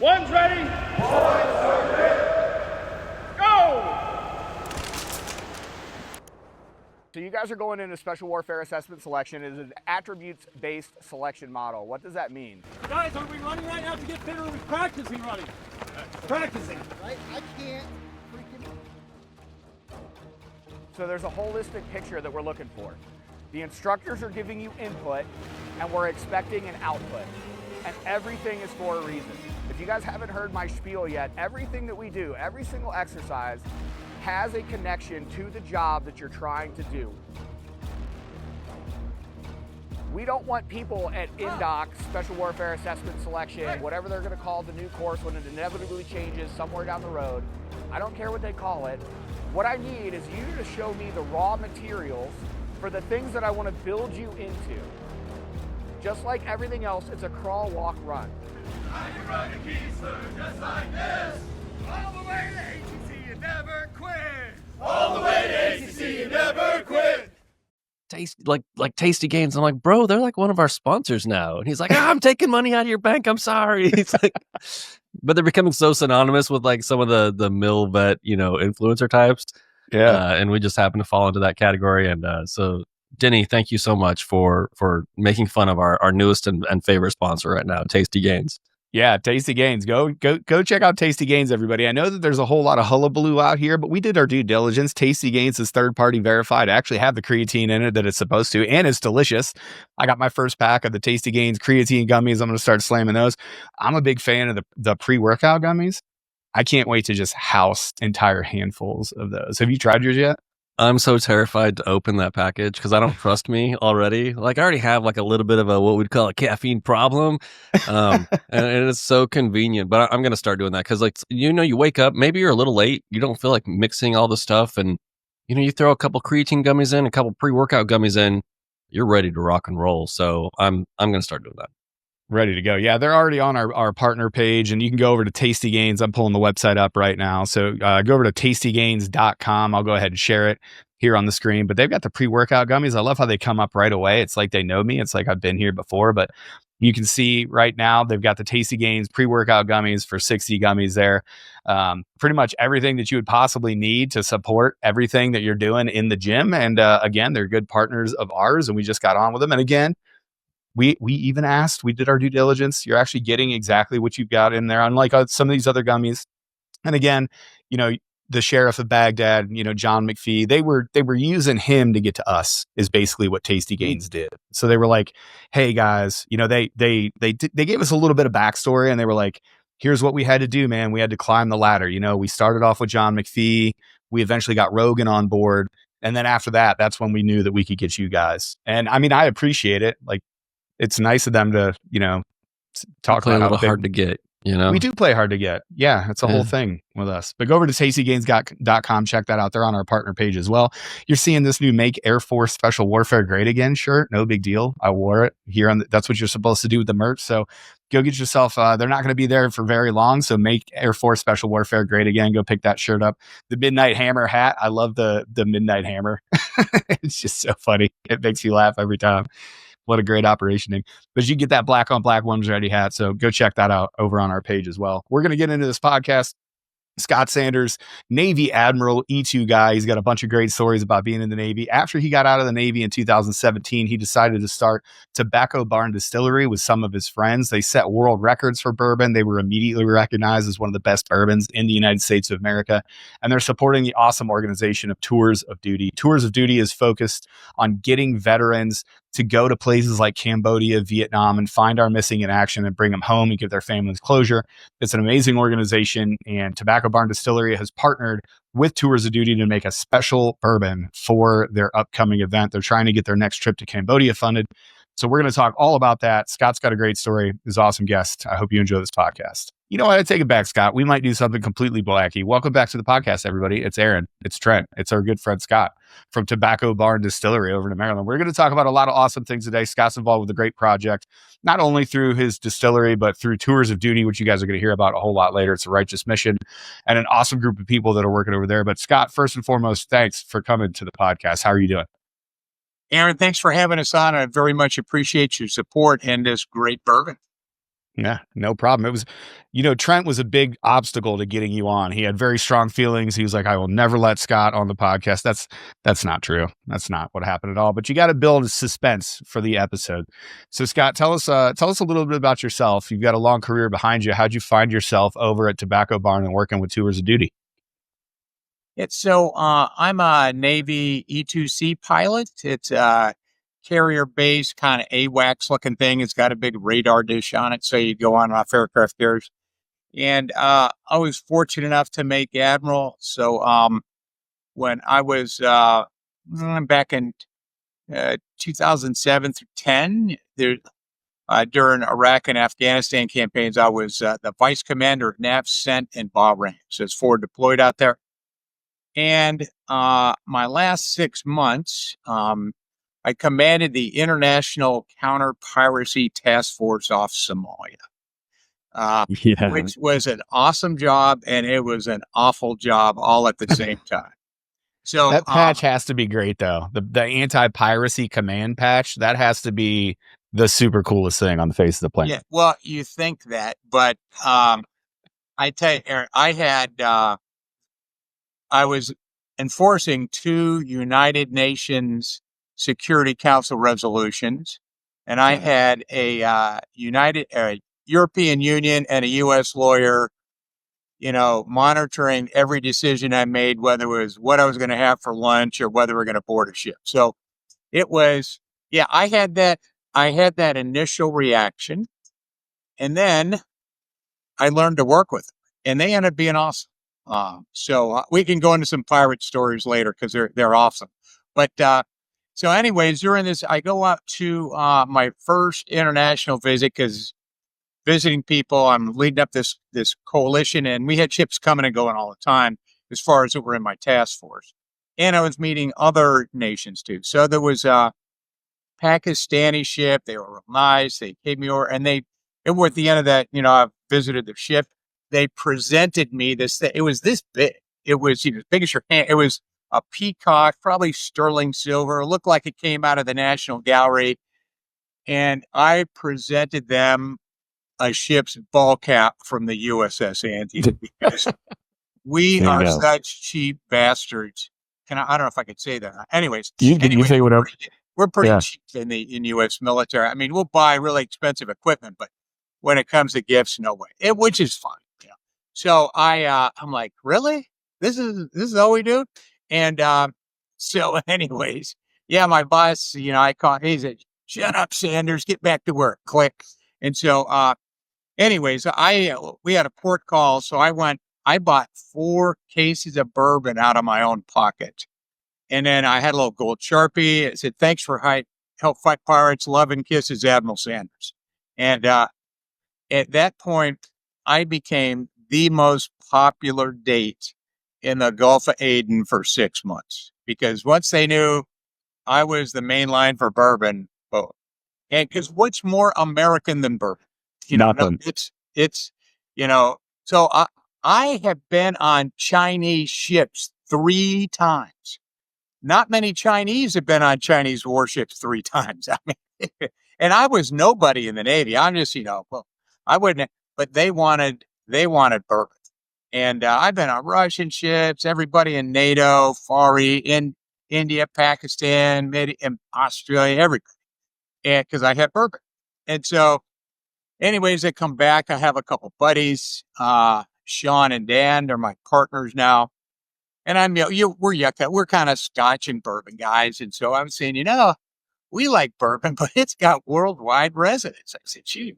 One's ready. Go! So you guys are going into Special Warfare Assessment Selection. It is an attributes-based selection model. What does that mean? Guys, are we running right now to get fitter? Are we practicing running? Practicing. I can't freaking... So there's a holistic picture that we're looking for. The instructors are giving you input, and we're expecting an output. And everything is for a reason. If you guys haven't heard my spiel yet, everything that we do, every single exercise, has a connection to the job that you're trying to do. We don't want people at INDOC, Special Warfare Assessment Selection, whatever they're gonna call the new course when it inevitably changes somewhere down the road. I don't care what they call it. What I need is you to show me the raw materials for the things that I wanna build you into. Just like everything else, it's a crawl, walk, run. I can run a Keystone just like this. All the way to ATC, you never quit. All the way to ATC, you never quit. Tasty Gains. I'm like, bro, they're like one of our sponsors now. And he's like, I'm taking money out of your bank. I'm sorry. He's like, but they're becoming so synonymous with like some of the mill vet, influencer types. Yeah. And we just happen to fall into that category. And so Denny, thank you so much for making fun of our newest and favorite sponsor right now, Tasty Gains. Yeah, Tasty Gains. Go check out Tasty Gains, everybody. I know that there's a whole lot of hullabaloo out here, but we did our due diligence. Tasty Gains is third-party verified. I actually have the creatine in it that it's supposed to, and it's delicious. I got my first pack of the Tasty Gains creatine gummies. I'm going to start slamming those. I'm a big fan of the pre-workout gummies. I can't wait to just house entire handfuls of those. Have you tried yours yet? I'm so terrified to open that package because I don't trust me already. Like I already have like a little bit of a what we'd call a caffeine problem, and it's so convenient. But I'm gonna start doing that because you wake up, maybe you're a little late, you don't feel like mixing all the stuff, and you throw a couple creatine gummies in, a couple pre-workout gummies in, you're ready to rock and roll. So I'm gonna start doing that. Ready to go. Yeah, they're already on our partner page, and you can go over to Tasty Gains. I'm pulling the website up right now. So go over to tastygains.com. I'll go ahead and share it here on the screen. But they've got the pre-workout gummies. I love how they come up right away. It's like they know me. It's like I've been here before. But you can see right now they've got the Tasty Gains pre-workout gummies for 60 gummies there. Pretty much everything that you would possibly need to support everything that you're doing in the gym. And again, they're good partners of ours, and we just got on with them. And again, we even asked, we did our due diligence. You're actually getting exactly what you've got in there, unlike some of these other gummies. And again, the sheriff of Baghdad, John McPhee, they were using him to get to us is basically what Tasty Gains did. So they were like, hey guys, they gave us a little bit of backstory, and they were like, here's what we had to do, man. We had to climb the ladder. We started off with John McPhee. We eventually got Rogan on board. And then after that, that's when we knew that we could get you guys. And I mean, I appreciate it. Like, it's nice of them to, talk play about a little hard to get, We do play hard to get. Yeah, it's a whole thing with us. But go over to tastygains.com, check that out. They're on our partner page as well. You're seeing this new Make Air Force Special Warfare Great Again shirt. No big deal. I wore it here that's what you're supposed to do with the merch. So go get yourself, they're not going to be there for very long. So Make Air Force Special Warfare Great Again. Go pick that shirt up. The Midnight Hammer hat. I love the Midnight Hammer. It's just so funny. It makes you laugh every time. What a great operation name. But you get that black on black One's Ready hat. So go check that out over on our page as well. We're going to get into this podcast. Scott Sanders, Navy Admiral, E-2 guy. He's got a bunch of great stories about being in the Navy. After he got out of the Navy in 2017, he decided to start Tobacco Barn Distillery with some of his friends. They set world records for bourbon. They were immediately recognized as one of the best bourbons in the United States of America. And they're supporting the awesome organization of Tours of Duty. Tours of Duty is focused on getting veterans to go to places like Cambodia, Vietnam, and find our missing in action and bring them home and give their families closure. It's an amazing organization, and Tobacco Barn Distillery has partnered with Tours of Duty to make a special bourbon for their upcoming event. They're trying to get their next trip to Cambodia funded. So we're going to talk all about that. Scott's got a great story. He's an awesome guest. I hope you enjoy this podcast. You know what? I take it back, Scott. We might do something completely blacky. Welcome back to the podcast, everybody. It's Aaron. It's Trent. It's our good friend, Scott, from Tobacco Barn Distillery over in Maryland. We're going to talk about a lot of awesome things today. Scott's involved with a great project, not only through his distillery, but through Tours of Duty, which you guys are going to hear about a whole lot later. It's a righteous mission and an awesome group of people that are working over there. But Scott, first and foremost, thanks for coming to the podcast. How are you doing? Aaron, thanks for having us on. I very much appreciate your support and this great bourbon. Yeah, no problem. It was, Trent was a big obstacle to getting you on. He had very strong feelings. He was like, I will never let Scott on the podcast. That's not true. That's not what happened at all. But you got to build a suspense for the episode. So Scott, tell us a little bit about yourself. You've got a long career behind you. How'd you find yourself over at Tobacco Barn and working with tours of duty? I'm a Navy E-2C pilot. It's carrier-based kind of AWACS looking thing. It's got a big radar dish on it, so you go on and off aircraft carriers. And I was fortunate enough to make Admiral. So when I was back in 2007 through 10, during Iraq and Afghanistan campaigns, I was the vice commander of NAV CENT and Bahrain. So it's forward deployed out there. And my last 6 months, I commanded the International Counter-Piracy Task Force off Somalia, which was an awesome job, and it was an awful job all at the same time. So that patch has to be great, though. The anti-piracy command patch, that has to be the super coolest thing on the face of the planet. Yeah, well, you think that, but I tell you, Aaron, I was enforcing 2 United Nations Security Council resolutions, and I had a European Union and a U.S. lawyer, monitoring every decision I made, whether it was what I was going to have for lunch or whether we're going to board a ship. So it was, I had that initial reaction, and then I learned to work with them, and they ended up being awesome. So we can go into some pirate stories later because they're awesome. But so anyways, during this, I go out to my first international visit because visiting people, I'm leading up this coalition, and we had ships coming and going all the time as far as that were in my task force. And I was meeting other nations too. So there was a Pakistani ship. They were real nice. They came me over, and at the end of that, I visited the ship. They presented me this thing. It was this big. It was as big as your hand. It was a peacock, probably sterling silver. It looked like it came out of the National Gallery. And I presented them a ship's ball cap from the USS Antietam because we are such cheap bastards. I don't know if I could say that. Anyways, you say whatever. We're pretty cheap in U.S. military. I mean, we'll buy really expensive equipment, but when it comes to gifts, no way. Which is fine. So I'm like, really? This is all we do? And so anyways, my boss, he said, shut up, Sanders, get back to work. Click. And so anyways, we had a port call, so I bought 4 cases of bourbon out of my own pocket. And then I had a little gold Sharpie. It said, thanks for help fight pirates, love and kisses, Admiral Sanders. And at that point, I became the most popular date in the Gulf of Aden for 6 months, because once they knew I was the main line for bourbon, and because what's more American than bourbon? Nothing. It's so I have been on Chinese ships 3 times. Not many Chinese have been on Chinese warships 3 times. I mean, and I was nobody in the Navy. I'm just, I wouldn't, but they wanted bourbon. And I've been on Russian ships, everybody in NATO, Far East, in India, Pakistan, Australia, everybody. And because I had bourbon. And so anyways, I come back. I have a couple buddies, Sean and Dan, they're my partners now. And we're kind of Scotch and bourbon guys. And so I'm saying, we like bourbon, but it's got worldwide resonance. I said, gee,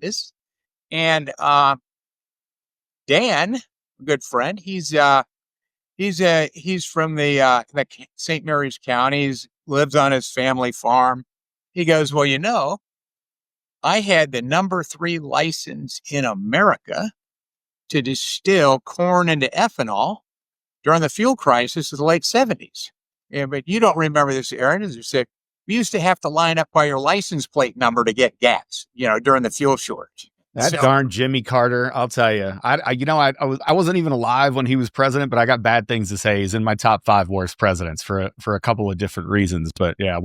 and Dan, a good friend, he's from the St. Mary's County. He lives on his family farm. He goes, well, I had the number 3 license in America to distill corn into ethanol during the fuel crisis of the late 70s. Yeah, but you don't remember this, Aaron. As you said, we used to have to line up by your license plate number to get gas, during the fuel shortage. That darn Jimmy Carter, I'll tell you. I wasn't even alive when he was president, but I got bad things to say. He's in my top 5 worst presidents for a couple of different reasons. But yeah,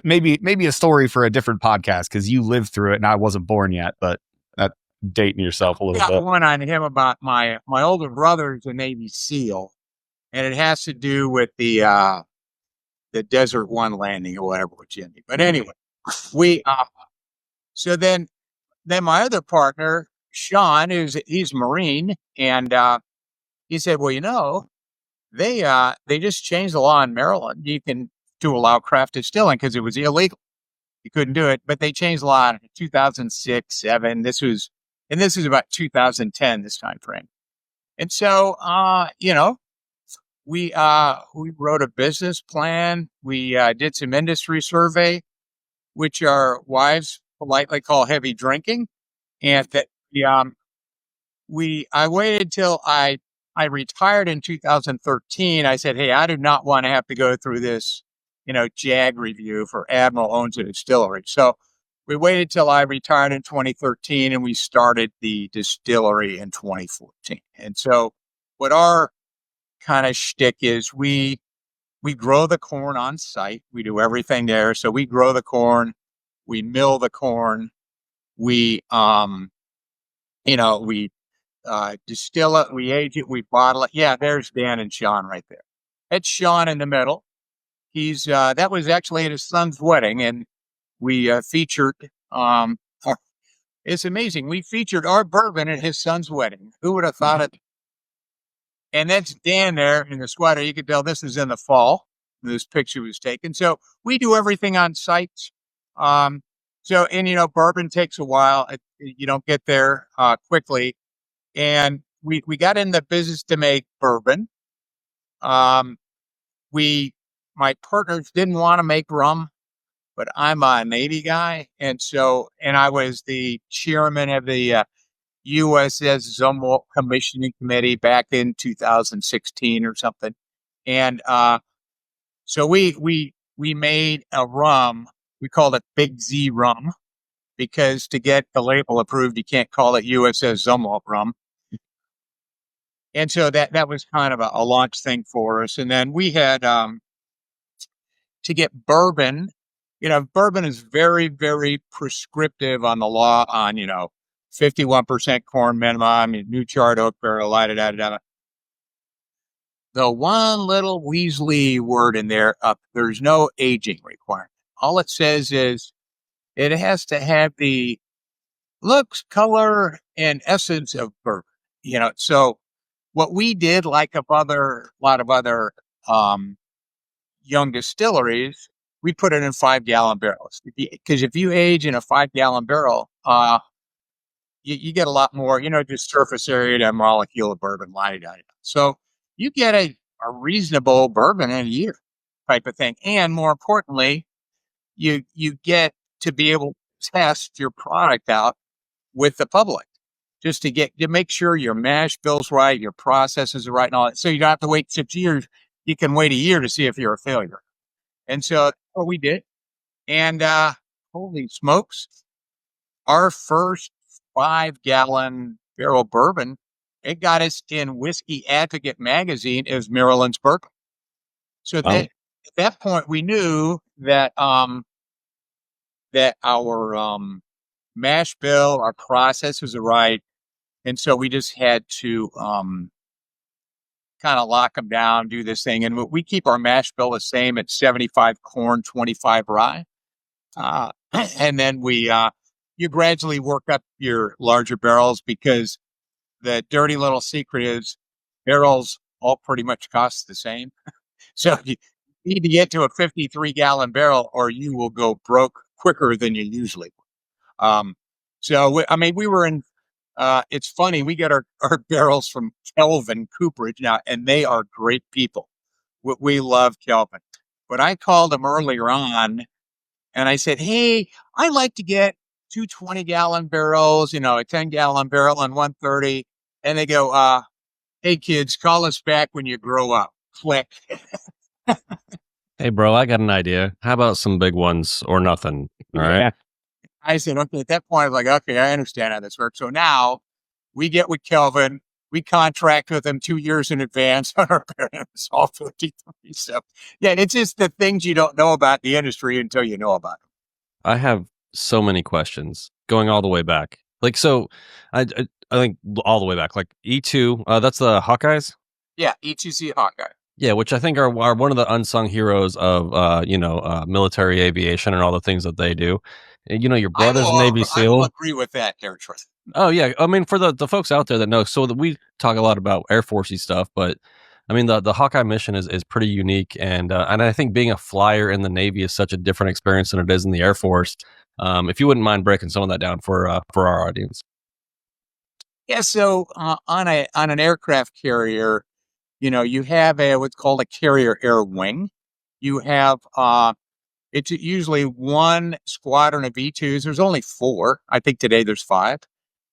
maybe a story for a different podcast because you lived through it and I wasn't born yet. But dating yourself a little got bit. one on him about my older brother is a Navy SEAL, and it has to do with the Desert One landing or whatever with Jimmy. But anyway, we so then my other partner, Sean, he's a Marine, and he said, well, they just changed the law in Maryland. You can allow craft distilling because it was illegal. You couldn't do it, but they changed the law in 2006, 7. This was about 2010, this time frame. And so, we wrote a business plan. We did some industry survey, which our wives politely call heavy drinking. And that I waited till I retired in 2013. I said, hey, I do not want to have to go through this, JAG review for Admiral owns a distillery. So we waited till I retired in 2013 and we started the distillery in 2014. And so what our kind of shtick is we grow the corn on site. We do everything there. So we grow the corn, we mill the corn, we distill it, we age it, we bottle it. Yeah, there's Dan and Sean right there. It's Sean in the middle. He's that was actually at his son's wedding, and we featured it's amazing. We featured our bourbon at his son's wedding. Who would have thought it? And that's Dan there in the sweater. You could tell this is in the fall. This picture was taken. So we do everything on site. Bourbon takes a while. You don't get there quickly. And we got in the business to make bourbon. My partners didn't want to make rum, but I'm a Navy guy. And I was the chairman of the USS Zumwalt Commissioning Committee back in 2016 or something. And so we made a rum. We called it Big Z rum because to get the label approved, you can't call it USS Zumwalt rum. And so that was kind of a launch thing for us. And then we had to get bourbon. Bourbon is very, very prescriptive on the law on, 51% corn minimum, new charred oak barrel, da. The one little Weasley word in there, there's no aging requirement. All it says is it has to have the looks, color, and essence of bourbon. So what we did, like a lot of other young distilleries, we put it in 5-gallon barrels. Because if you age in a 5-gallon barrel, you get a lot more, just surface area to molecule of bourbon, la-di-da-di-da. So you get a reasonable bourbon in a year type of thing. And more importantly, you get to be able to test your product out with the public just to make sure your mash bill's right, your processes are right and all that. So you don't have to wait 6 years. You can wait a year to see if you're a failure. And so that's what we did. And holy smokes, our first 5-gallon barrel bourbon, it got us in Whiskey Advocate magazine as Maryland's bourbon. So at that point, we knew that that our mash bill, our processes are right, and so we just had to kind of lock them down, do this thing, and we keep our mash bill the same at 75 corn, 25 rye, and then you gradually work up your larger barrels because the dirty little secret is barrels all pretty much cost the same. So you need to get to a 53-gallon barrel or you will go broke quicker than you usually would. We were in, it's funny, we get our barrels from Kelvin Cooperage now, and they are great people. We love Kelvin. But I called them earlier on and I said, hey, I like to get 2 20-gallon barrels, a 10-gallon barrel and 130. And they go, hey, kids, call us back when you grow up. Click. Hey, bro, I got an idea. How about some big ones or nothing? All right. Yeah. I said, okay, at that point, I was like, okay, I understand how this works. So now we get with Kelvin. We contract with them 2 years in advance on our parents, all 53. So, yeah, it's just the things you don't know about the industry until you know about them. I have so many questions going all the way back. Like, so I think all the way back, like E-2, that's the Hawkeyes. Yeah, E-2 Hawkeye. Yeah, which I think are one of the unsung heroes of military aviation and all the things that they do. And, your brother's Navy I will SEAL. agree with that, there, Trent. Oh yeah, I mean for the folks out there that know, so that we talk a lot about Air Forcey stuff, but I mean the Hawkeye mission is pretty unique, and I think being a flyer in the Navy is such a different experience than it is in the Air Force. If you wouldn't mind breaking some of that down for our audience. Yeah, so on an aircraft carrier, you have what's called a carrier air wing. You have it's usually one squadron of E-2s. There's only 4. I think today there's 5.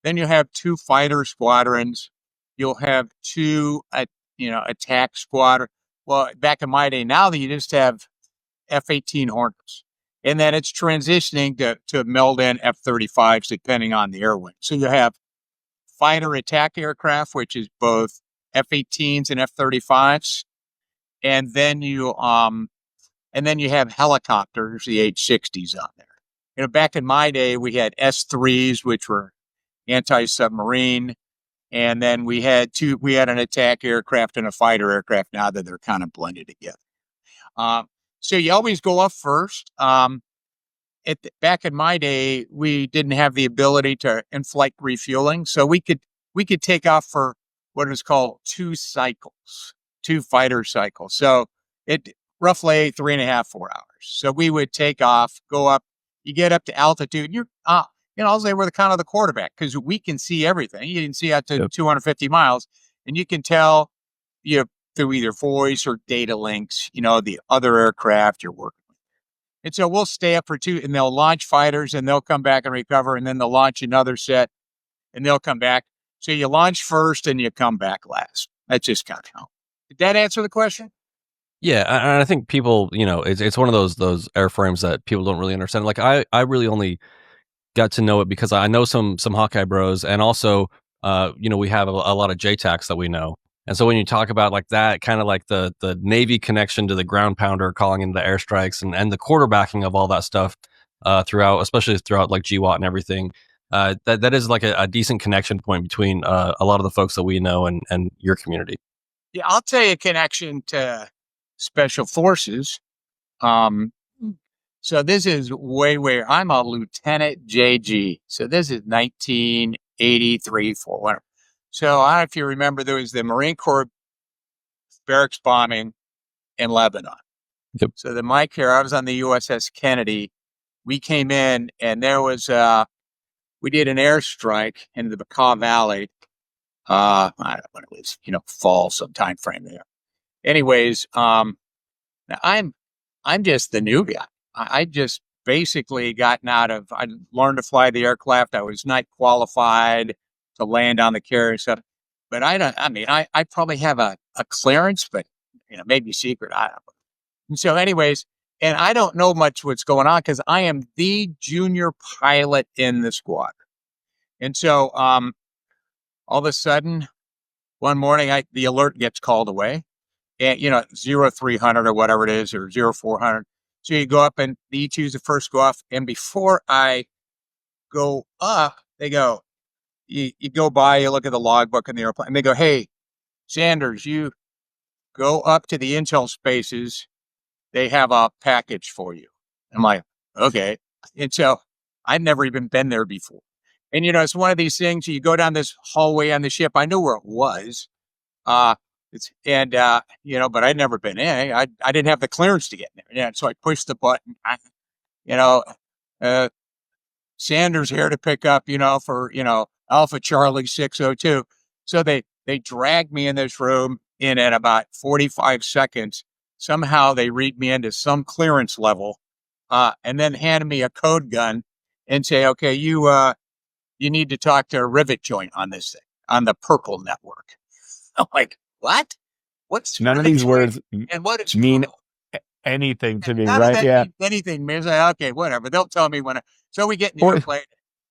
Then you have 2 fighter squadrons. You'll have 2 attack squadron. Well, back in my day, now that you just have F-18 Hornets, and then it's transitioning to meld in F-35s depending on the air wing. So you have fighter attack aircraft, which is both F-18s and F-35s, and then you have helicopters, the H-60s on there. Back in my day, we had S-3s, which were anti-submarine, and then we had an attack aircraft and a fighter aircraft. Now that they're kind of blended together, so you always go up first. Back in my day, we didn't have the ability to in-flight refueling, so we could take off for what is called 2 cycles, 2 fighter cycles. So it roughly 3.5, 4 hours. So we would take off, go up. You get up to altitude. I'll say we're the kind of the quarterback because we can see everything. You can see out to 250 miles, and you can tell through either voice or data links. The other aircraft you're working. And so we'll stay up for 2, and they'll launch fighters, and they'll come back and recover, and then they'll launch another set, and they'll come back. So you launch first, and you come back last. That's just kind of how. Did that answer the question? Yeah, and I think people, it's one of those airframes that people don't really understand. Like I really only got to know it because I know some Hawkeye bros, and also, we have a lot of JTACs that we know. And so when you talk about like that, kind of like the Navy connection to the ground pounder calling in the airstrikes and the quarterbacking of all that stuff especially throughout like GWAT and everything, that is like a decent connection point between a lot of the folks that we know and your community. Yeah, I'll tell you a connection to Special Forces. So this is way, I'm a Lieutenant JG. So this is 1983, 4. So I don't know if you remember, there was the Marine Corps barracks bombing in Lebanon. Yep. So I was on the USS Kennedy. We came in, and there was we did an airstrike into the Baca Valley. I don't know when it was, fall, some time frame there. Anyways, now I'm just the new guy. I just basically I learned to fly the aircraft. I was not qualified to land on the carrier stuff, but I probably have a clearance, but maybe secret. I don't know. And so anyways, and I don't know much what's going on because I am the junior pilot in the squadron. And so, all of a sudden, one morning, the alert gets called away, and 0300 or whatever it is, or 0400. So you go up, and the E-2s the first go off, and before I go up, they go. You go by, you look at the logbook in the airplane, and they go, "Hey, Sanders, you go up to the intel spaces. They have a package for you." I'm like, okay. And so I've never even been there before. And, it's one of these things, you go down this hallway on the ship. I knew where it was. But I'd never been in. I didn't have the clearance to get in there. Yeah, so I pushed the button. Sanders here to pick up, for, Alpha Charlie 602. So they dragged me in this room, and at about 45 seconds, somehow they read me into some clearance level, and then handed me a code gun and say, okay, you need to talk to a rivet joint on this thing, on the purple network. I'm like, what? What's none of these words and what it's mean purple? anything to me, None right? of Yeah. Anything means like, okay, whatever. They'll tell me when. So we get in the airplane.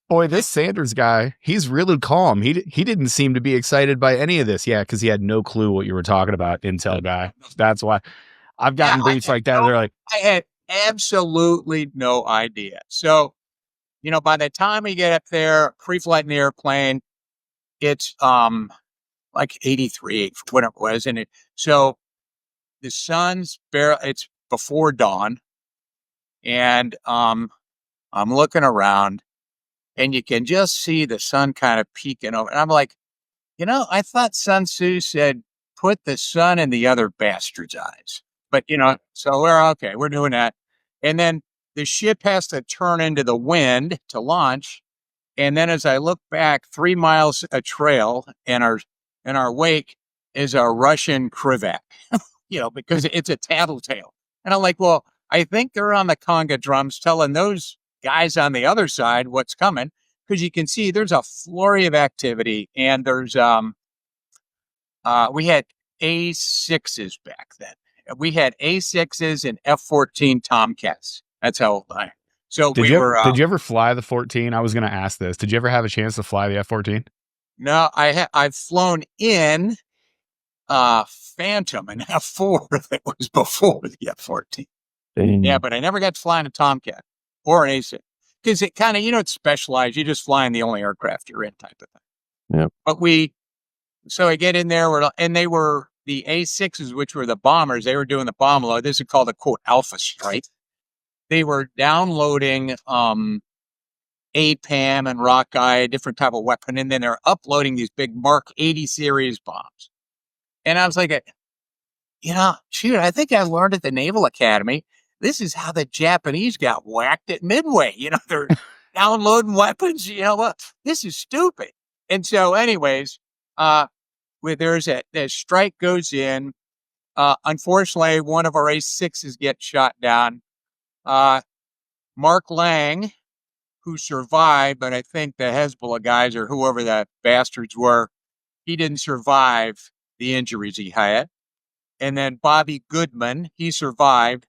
Boy, this Sanders guy, he's really calm. He didn't seem to be excited by any of this. Yeah, because he had no clue what you were talking about, intel guy. That's why I've gotten briefs like that. They're like, I had absolutely no idea. So by the time we get up there, pre-flight in the airplane, it's like 83, whatever it was. So the sun's it's before dawn. And I'm looking around and you can just see the sun kind of peeking over. And I'm like, I thought Sun Tzu said, put the sun in the other bastard's eyes. But, so we're okay. We're doing that. And then the ship has to turn into the wind to launch. And then as I look back 3 miles a trail in our wake is a Russian Krivac, because it's a tattletale. And I'm like, well, I think they're on the conga drums telling those guys on the other side what's coming. Because you can see there's a flurry of activity, and there's we had A6s back then. We had A6s and F-14 Tomcats. That's how old I am. So did you ever fly the 14? I was going to ask this. Did you ever have a chance to fly the F-14? No, I've flown in Phantom and F4 that was before the F-14. Yeah, but I never got to fly in a Tomcat or an A6. Because it kind of, it's specialized. You just fly in the only aircraft you're in type of thing. Yep. But so I get in there, and they were the A6s, which were the bombers. They were doing the bomb load. This is called a, quote, alpha strike. They were downloading APAM and Hawkeye, a different type of weapon, and then they're uploading these big Mark 80 series bombs. And I was like, I think I learned at the Naval Academy. This is how the Japanese got whacked at Midway. They're downloading weapons. This is stupid. And so anyways, there's a strike goes in. Unfortunately, one of our A6s gets shot down. Mark Lang, who survived, but I think the Hezbollah guys or whoever the bastards were, he didn't survive the injuries he had. And then Bobby Goodman, he survived.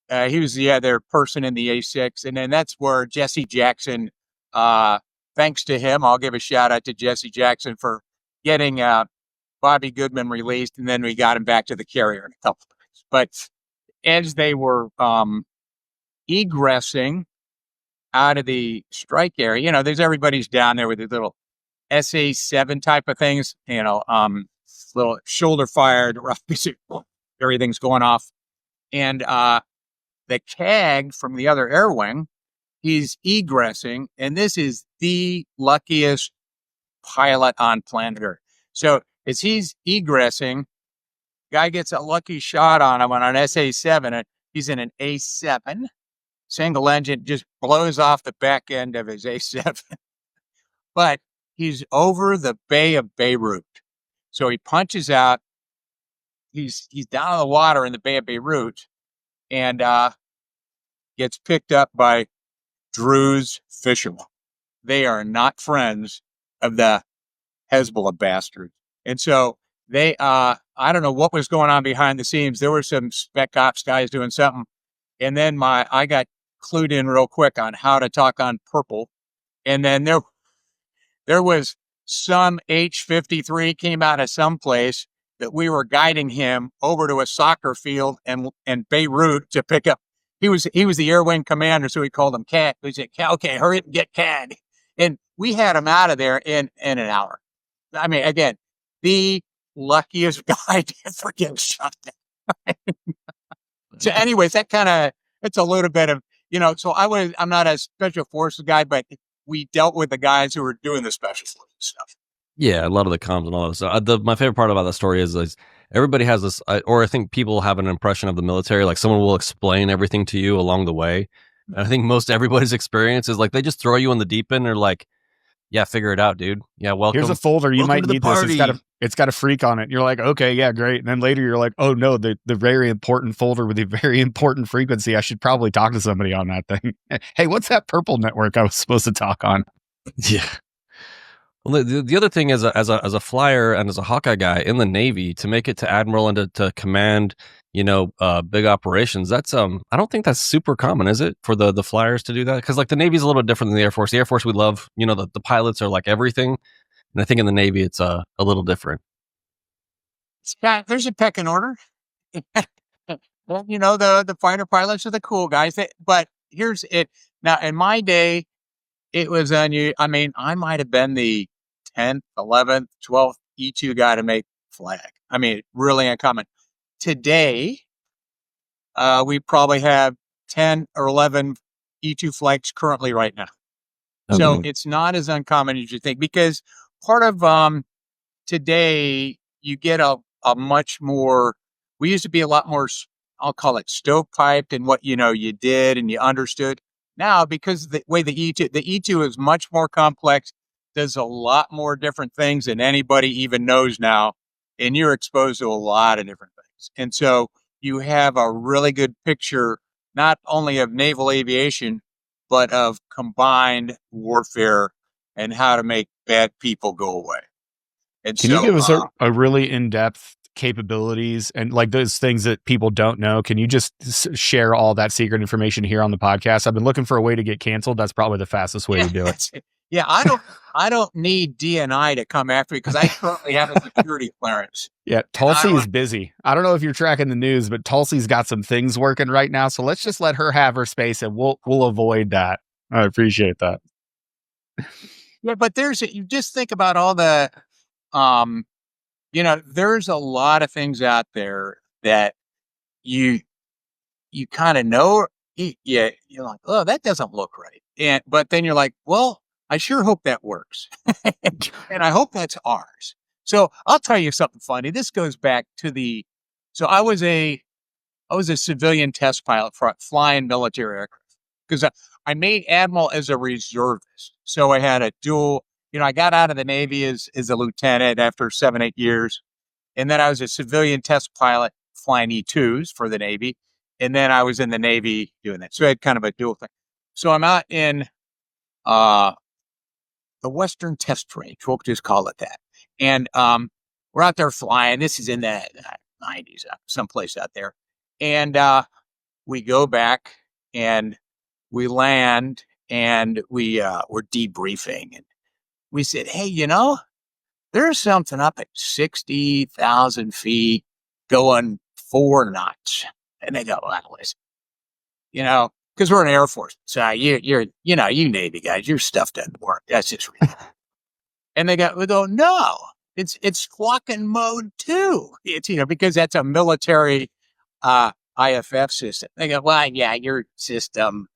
He was the other person in the A6. And then that's where Jesse Jackson, thanks to him, I'll give a shout out to Jesse Jackson for getting Bobby Goodman released. And then we got him back to the carrier in a couple of days. But as they were egressing out of the strike area, there's everybody's down there with these little SA-7 type of things, little shoulder fired, everything's going off. And the CAG from the other air wing, he's egressing, and this is the luckiest pilot on planet Earth. So as he's egressing, guy gets a lucky shot on him on an SA-7, and he's in an A7, single engine, just blows off the back end of his A7. But he's over the Bay of Beirut. So he punches out. He's down in the water in the Bay of Beirut, and gets picked up by Drew's fishermen. They are not friends of the Hezbollah bastards. And so they, I don't know what was going on behind the scenes. There were some spec ops guys doing something. And then I got clued in real quick on how to talk on purple. And then there was some H-53 came out of someplace that we were guiding him over to a soccer field in Beirut to pick up. He was the air wing commander, so we called him Cat. We said, okay, hurry up and get Cat. And we had him out of there in an hour. I mean, again, the luckiest guy to ever get shot down. So anyways, it's a little bit of, so I'm not a special forces guy, but we dealt with the guys who were doing the special forces stuff. Yeah, a lot of the comms and all that stuff. My favorite part about that story is everybody has this, or I think people have an impression of the military, like someone will explain everything to you along the way. And I think most everybody's experience is like they just throw you in the deep end. They're like, yeah, figure it out, dude. Yeah, welcome. Here's a folder. You might need this. Party. It's got a freak on it. You're like, okay, yeah, great. And then later you're like, oh no, the very important folder with a very important frequency. I should probably talk to somebody on that thing. Hey, what's that purple network I was supposed to talk on? Yeah. Well, the other thing as a flyer and as a Hawkeye guy in the Navy, to make it to Admiral and to command, big operations, that's I don't think that's super common, is it, for the flyers to do that? Because like the Navy's a little bit different than the Air Force. The Air Force we love, the pilots are like everything, and I think in the Navy it's a little different. Scott, there's a pecking order. Well, the fighter pilots are the cool guys. But here's it. Now, in my day, it was unusual. I mean, I might have been the 10th, 11th, 12th E2 guy to make flag. I mean, really uncommon. Today, we probably have 10 or 11 E2 flags currently right now. So it's not as uncommon as you think, because part of today you get a much more, we used to be a lot more, I'll call it stovepiped in what, you did and you understood. Now, because the way the E2 is much more complex, does a lot more different things than anybody even knows now. And you're exposed to a lot of different things. And so you have a really good picture, not only of naval aviation, but of combined warfare and how to make bad people go away. And Can you give us a really in-depth capabilities and like those things that people don't know? Can you just share all that secret information here on the podcast? I've been looking for a way to get canceled. That's probably the fastest way to do it. Yeah, I don't need DNI to come after me because I currently have a security clearance. Yeah, Tulsi is busy. I don't know if you're tracking the news, but Tulsi's got some things working right now. So let's just let her have her space and we'll avoid that. I appreciate that. Yeah, but you just think about all the, there's a lot of things out there that you kind of know. Yeah, you're like, oh, that doesn't look right. But then you're like, well, I sure hope that works. And I hope that's ours. So I'll tell you something funny. This goes back to so I was a civilian test pilot flying military aircraft because I made Admiral as a reservist. So I had a dual, I got out of the Navy as a lieutenant after 7-8 years. And then I was a civilian test pilot flying E2s for the Navy. And then I was in the Navy doing that. So I had kind of a dual thing. So I'm out in the Western Test Range, we'll just call it that. And we're out there flying. This is in the 90s, someplace out there. And we go back and we land and we're debriefing. And we said, hey, there's something up at 60,000 feet going 4 knots. And they go, well, listen, because we're an Air Force. So you Navy guys, your stuff doesn't work. That's just real. And we go, no, it's squawking mode 2. It's, because that's a military IFF system. They go, well, yeah, your system,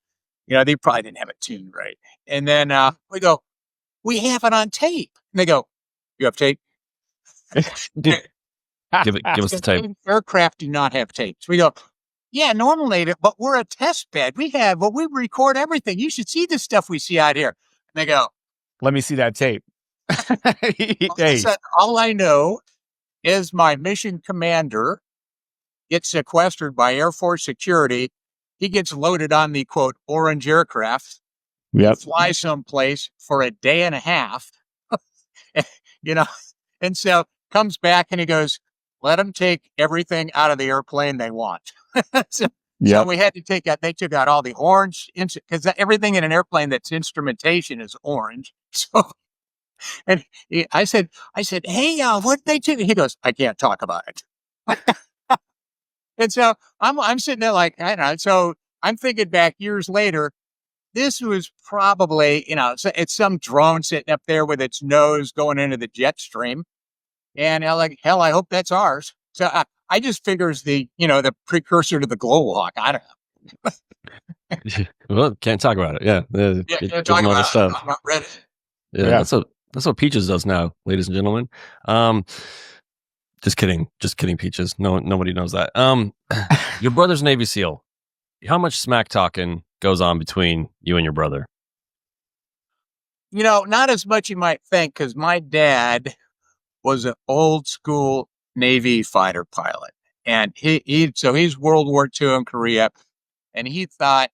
they probably didn't have it tuned right. And then we go, we have it on tape. And they go, you have tape? Give us the tape. Aircraft do not have tape. So we go, yeah, normally, but we're a test bed. We record everything. You should see the stuff we see out here. And they go, let me see that tape. Hey. All I know is my mission commander gets sequestered by Air Force security. He gets loaded on the quote orange aircraft. Yep. Fly someplace for a day and a half. And so comes back and he goes, let them take everything out of the airplane they want. So we had to take out, they took out all the orange, because everything in an airplane that's instrumentation is orange. So, and I said, hey, what did they do? He goes, I can't talk about it. And so I'm sitting there like, I don't know. So I'm thinking back years later, this was probably, it's some drone sitting up there with its nose going into the jet stream. And I'm like, hell, I hope that's ours. So I just figures the precursor to the Global Hawk. I don't know. Well, can't talk about it. Yeah. Can't talk about stuff. I'm not ready. Yeah. That's what Peaches does now, ladies and gentlemen. Just kidding, Peaches. Nobody knows that. Your brother's Navy SEAL. How much smack talking goes on between you and your brother? Not as much you might think, because my dad was an old school Navy fighter pilot. And he's World War II in Korea. And he thought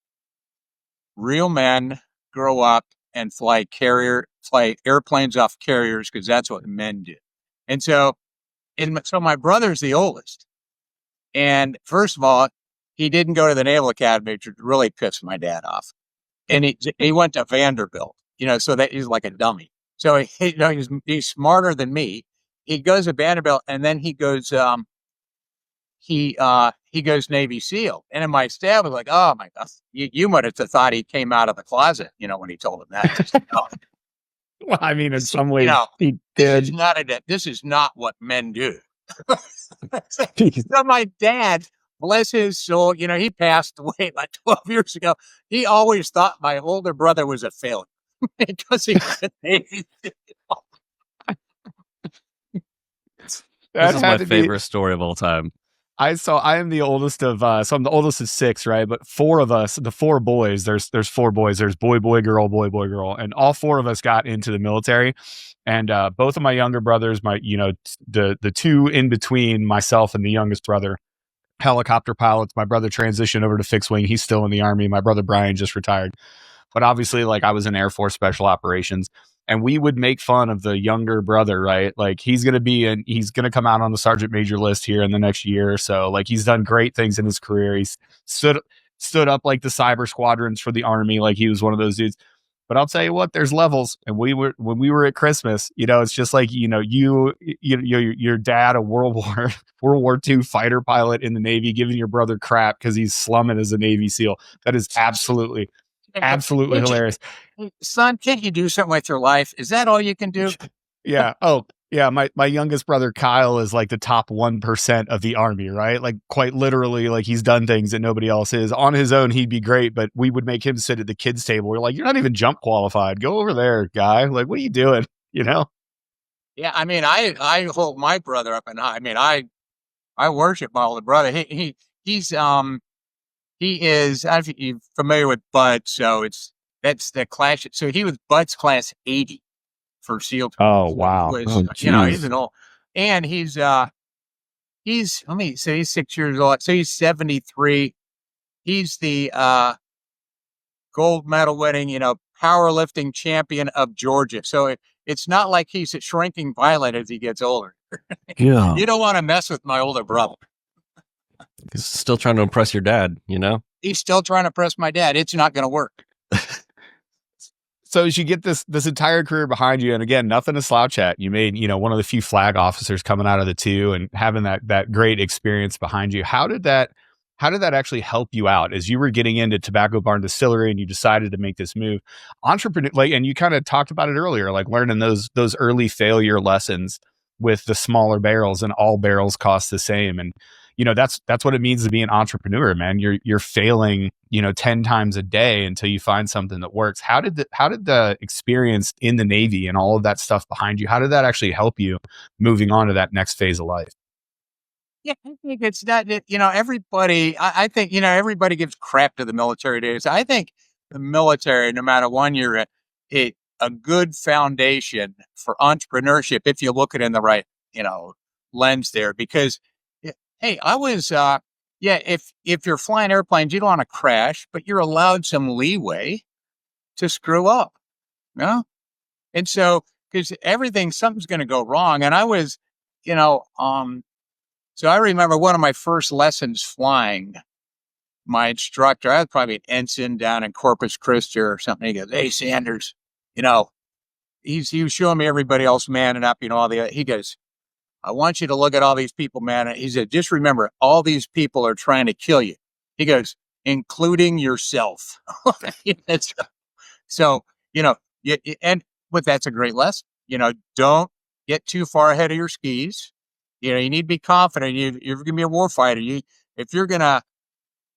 real men grow up and fly airplanes off carriers, because that's what men do. And so my brother's the oldest. And first of all, he didn't go to the Naval Academy, which really pissed my dad off. And he went to Vanderbilt, so that he's like a dummy. So he's smarter than me. He goes to Vanderbilt, and then he goes, he he goes Navy SEAL. And in my staff was like, oh my God, you might have thought he came out of the closet, when he told him that. No, Well, I mean, in some ways, he this did. this is not what men do. So my dad, bless his soul, he passed away like 12 years ago. He always thought my older brother was a failure because he was a Navy SEAL. This is my favorite story of all time. I am the oldest of so I'm the oldest of 6, right? But 4 of us, the 4 boys, there's 4 boys. There's boy, girl, boy, girl, and all 4 of us got into the military. And both of my younger brothers, the 2 in between myself and the youngest brother, helicopter pilots. My brother transitioned over to fixed wing. He's still in the Army. My brother Brian just retired. But obviously, like, I was in Air Force Special Operations. And we would make fun of the younger brother, right? Like, he's going to come out on the sergeant major list here in the next year or so. Like, he's done great things in his career. He's stood up like the cyber squadrons for the Army. Like, he was one of those dudes. But I'll tell you what, there's levels. And when we were at Christmas, it's just like, your dad, a World War II fighter pilot in the Navy, giving your brother crap because he's slumming as a Navy SEAL. That is absolutely hilarious. Son, can't you do something with your life? Is that all you can do? Yeah. Oh, yeah. My youngest brother, Kyle, is like the top 1% of the Army, right? Like, quite literally, like, he's done things that nobody else is. On his own, he'd be great, but we would make him sit at the kids' table. We're like, you're not even jump qualified. Go over there, guy. Like, what are you doing? Yeah. I mean, I hold my brother up and I mean, I worship my older brother. He's he is, I don't know if you're familiar with Bud, so that's the class. So he was Bud's class 80 for SEAL. Oh, wow. He's an old, and he's 6 years old. So he's 73. He's the gold medal winning, powerlifting champion of Georgia. So it's not like he's shrinking violent as he gets older. Yeah. You don't want to mess with my older brother. He's still trying to impress your dad, He's still trying to impress my dad. It's not going to work. So as you get this entire career behind you, and again, nothing to slouch at, you made, one of the few flag officers coming out of the 2 and having that great experience behind you. How did that actually help you out as you were getting into Tobacco Barn Distillery and you decided to make this move? And you kind of talked about it earlier, like learning those early failure lessons with the smaller barrels, and all barrels cost the same. And that's what it means to be an entrepreneur, man. You're failing, 10 times a day until you find something that works. How did the experience in the Navy and all of that stuff behind you, how did that actually help you moving on to that next phase of life? Yeah, I think it's that, everybody, I think, everybody gives crap to the military days. I think the military, no matter when you're at, a good foundation for entrepreneurship, if you look at it in the right, lens there, because hey, I was, if you're flying airplanes, you don't want to crash, but you're allowed some leeway to screw up, And so, because something's going to go wrong. And I was, so I remember one of my first lessons flying, my instructor, I was probably an ensign down in Corpus Christi or something. He goes, "Hey, Sanders," he was showing me everybody else manning up, he goes, "I want you to look at all these people, man." He said, "Just remember, all these people are trying to kill you." He goes, "Including yourself." So, but that's a great lesson. Don't get too far ahead of your skis. You need to be confident. You're going to be a warfighter. If you're going to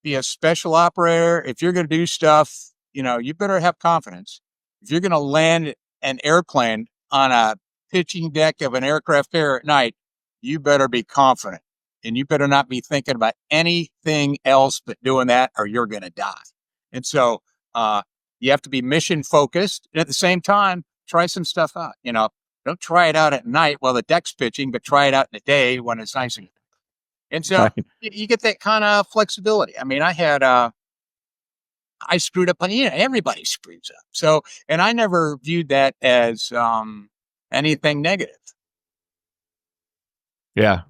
be a special operator, if you're going to do stuff, you better have confidence. If you're going to land an airplane on a pitching deck of an aircraft carrier at night, you better be confident, and you better not be thinking about anything else but doing that, or you're going to die. And so, you have to be mission focused, and at the same time, try some stuff out. Don't try it out at night while the deck's pitching, but try it out in the day when it's nice. And so you get that kind of flexibility. I mean, I screwed up on, everybody screws up. So, and I never viewed that as, anything negative. Yeah.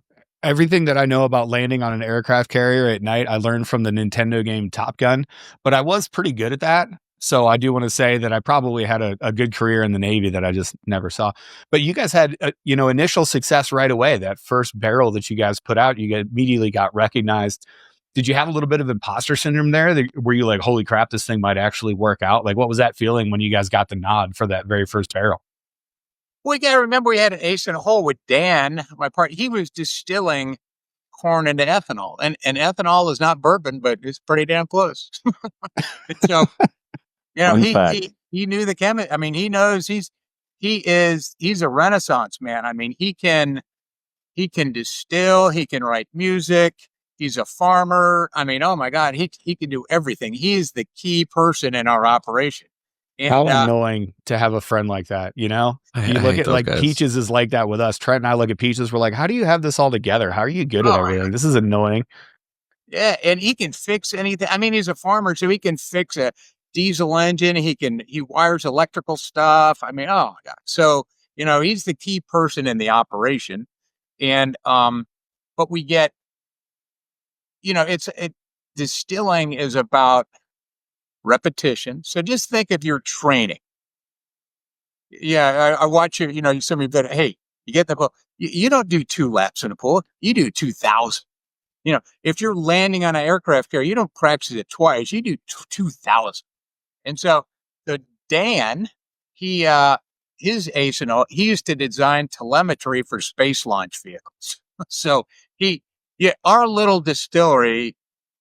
Everything that I know about landing on an aircraft carrier at night, I learned from the Nintendo game Top Gun, but I was pretty good at that. So I do want to say that I probably had a good career in the Navy that I just never saw. But you guys had, initial success right away. That first barrel that you guys put out, you immediately got recognized. Did you have a little bit of imposter syndrome there? Were you like, holy crap, this thing might actually work out? Like, what was that feeling when you guys got the nod for that very first barrel? Well, you got to remember we had an ace in a hole with Dan, my partner. He was distilling corn into ethanol, and ethanol is not bourbon, but it's pretty damn close. So, he knew the chemistry. I mean, he knows he's a Renaissance man. I mean, he can distill, he can write music. He's a farmer. I mean, oh my God, he can do everything. He's the key person in our operation. And, how annoying to have a friend like that, you know? You look at like guys. Peaches is like that with us. Trent and I look at Peaches. We're like, how do you have this all together? How are you good at everything? This is annoying. Yeah, and he can fix anything. I mean, he's a farmer, so he can fix a diesel engine. He wires electrical stuff. I mean, oh my God. So, he's the key person in the operation. And but we get, distilling is about repetition. So just think of your training. Yeah, I watch you. Somebody better. Hey, you get the pool. You don't do 2 laps in a pool. You do 2,000. If you're landing on an aircraft carrier, you don't practice it twice. You do 2,000. And so the Dan, his ace and all, he used to design telemetry for space launch vehicles. So our little distillery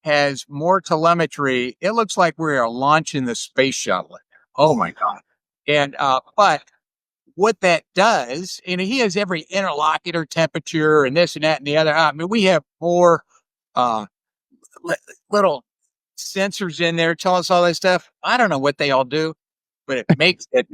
has more telemetry. It looks like we are launching the space shuttle in there. Oh my God. And, but what that does, he has every interlocutor temperature and this and that and the other. I mean, we have more, little sensors in there, tell us all that stuff. I don't know what they all do, but it makes it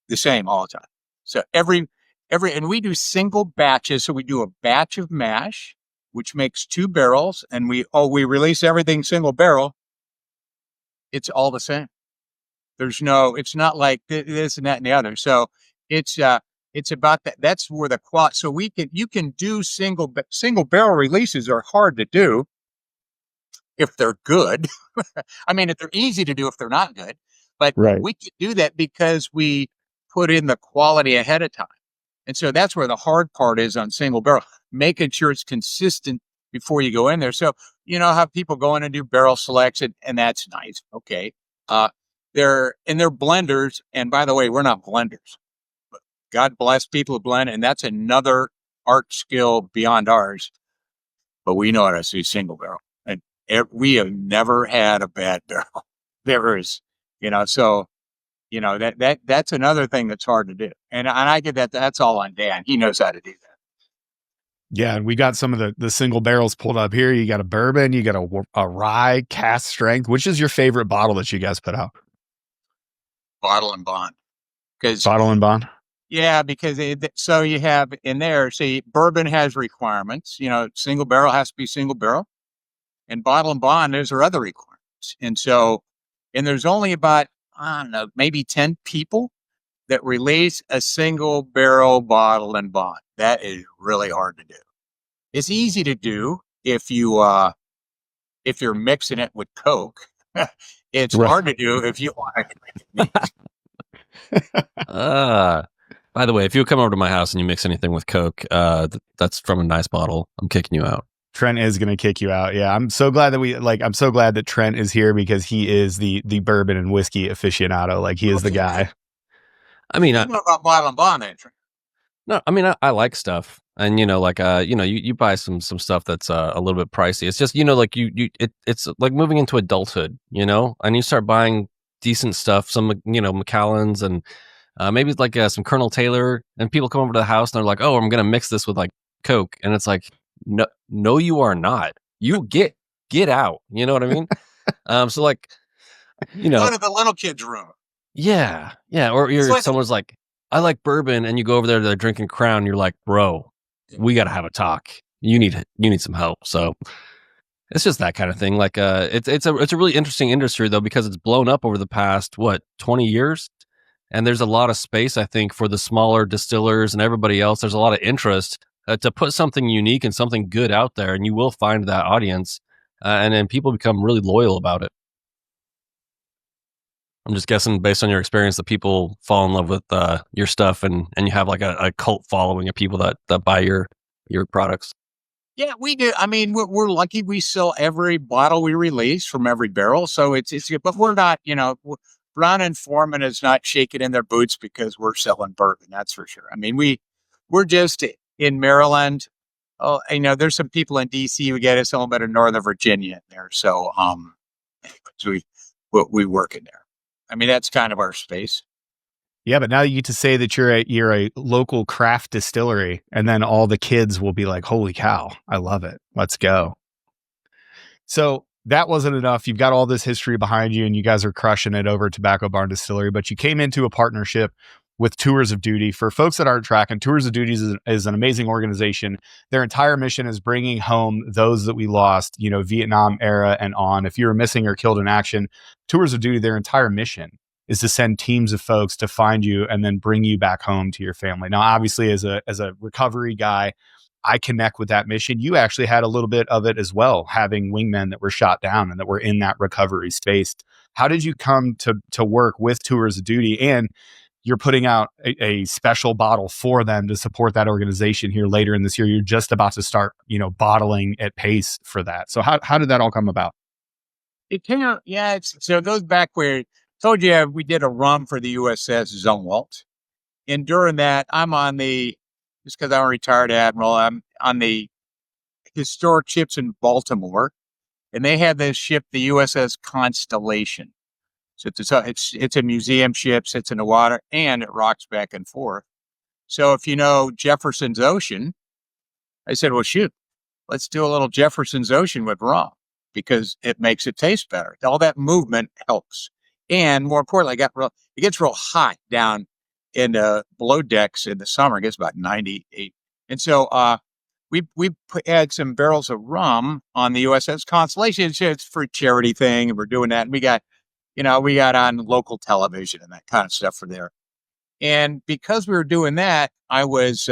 the same all the time. So and we do single batches. So we do a batch of mash, which makes 2 barrels, and we release everything single barrel. It's all the same. It's not like this and that and the other. So it's about that. That's where the quality. So you can do single barrel releases are hard to do if they're good. I mean, if they're easy to do if they're not good, but we can do that because we put in the quality ahead of time. And so that's where the hard part is on single barrel, making sure it's consistent before you go in there. So, how people go in and do barrel selects, and that's nice. Okay. They're blenders. And by the way, we're not blenders. God bless people who blend, and that's another art skill beyond ours. But we know how to do single barrel. And we have never had a bad barrel. There is, so that's another thing that's hard to do. And I get that. That's all on Dan. He knows how to do that. Yeah. And we got some of the single barrels pulled up here. You got a bourbon, you got a rye cast strength. Which is your favorite bottle that you guys put out? Bottle and Bond. Bottle and Bond? Yeah, because so you have in there, see, bourbon has requirements. Single barrel has to be single barrel. And Bottle and Bond, there's other requirements. And there's only about, I don't know, maybe 10 people that release a single barrel Bottle and Bond. That is really hard to do. It's easy to do if you're mixing it with Coke. It's hard to do if you want to. By the way, if you come over to my house and you mix anything with Coke, that's from a nice bottle. I'm kicking you out. Trent is going to kick you out. Yeah. I'm so glad that I'm so glad that Trent is here because he is the bourbon and whiskey aficionado. Like he is the guy. I mean, I don't know about Bottle and Bond, Trent. No, I mean, I like stuff. And, you buy some stuff that's a little bit pricey. It's just, it's like moving into adulthood, and you start buying decent stuff, some, Macallans and maybe like some Colonel Taylor, and people come over to the house and they're like, oh, I'm going to mix this with like Coke. And it's like, no, you are not. You get out. You know what I mean? So like, go to the little kid's room. Yeah. Yeah. Or someone's like, I like bourbon, and you go over there, they're drinking Crown. You're like, bro, we got to have a talk. You need some help. So it's just that kind of thing. Like, it's a really interesting industry though, because it's blown up over the past, 20 years. And there's a lot of space, I think, for the smaller distillers and everybody else. There's a lot of interest to put something unique and something good out there, and you will find that audience, and then people become really loyal about it. I'm just guessing, based on your experience, that people fall in love with your stuff, and you have like a cult following of people that buy your products. Yeah, we do. I mean, we're lucky we sell every bottle we release from every barrel. So it's good, but we're not, Brown and Foreman is not shaking in their boots because we're selling bourbon. That's for sure. I mean, we're just in Maryland. Oh, there's some people in DC who get us home, but in Northern Virginia in there. So, so we work in there. I mean, that's kind of our space. Yeah, but now you get to say that you're a local craft distillery, and then all the kids will be like, "Holy cow, I love it. Let's go." So that wasn't enough. You've got all this history behind you, and you guys are crushing it over at Tobacco Barn Distillery. But you came into a partnership with Tours of Duty. For folks that aren't tracking, Tours of Duty is an amazing organization. Their entire mission is bringing home those that we lost, Vietnam era and on. If you were missing or killed in action, Tours of Duty, their entire mission is to send teams of folks to find you and then bring you back home to your family. Now, obviously, as a recovery guy, I connect with that mission. You actually had a little bit of it as well, having wingmen that were shot down and that were in that recovery space. How did you come to work with Tours of Duty? And you're putting out a special bottle for them to support that organization here later in this year. You're just about to start, bottling at pace for that. So how did that all come about? It came out, so it goes back where I told you we did a rum for the USS Zumwalt. And during that, just because I'm a retired admiral, I'm on the historic ships in Baltimore, and they had this ship, the USS Constellation. So it's a museum ship, sits in the water, and it rocks back and forth. So if you know Jefferson's Ocean, I said, well, shoot, let's do a little Jefferson's Ocean with rum because it makes it taste better. All that movement helps. And more importantly, it gets real hot down in the below decks in the summer. It gets about 98. And so we had some barrels of rum on the USS Constellation. It's for a charity thing, and we're doing that. And we got on local television and that kind of stuff for there. And because we were doing that, I was,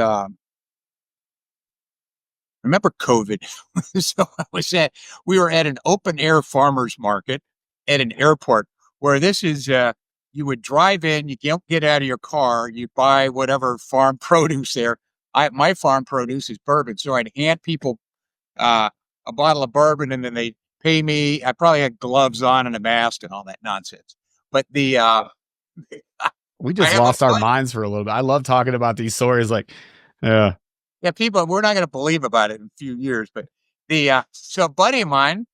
remember COVID. So we were at an open air farmer's market at an airport where this is, you would drive in, you don't get out of your car, you buy whatever farm produce there. My farm produce is bourbon. So I'd hand people a bottle of bourbon and then they pay me. I probably had gloves on and a mask and all that nonsense. But we just lost our minds for a little bit. I love talking about these stories. Yeah, people, we're not going to believe about it in a few years. But so a buddy of mine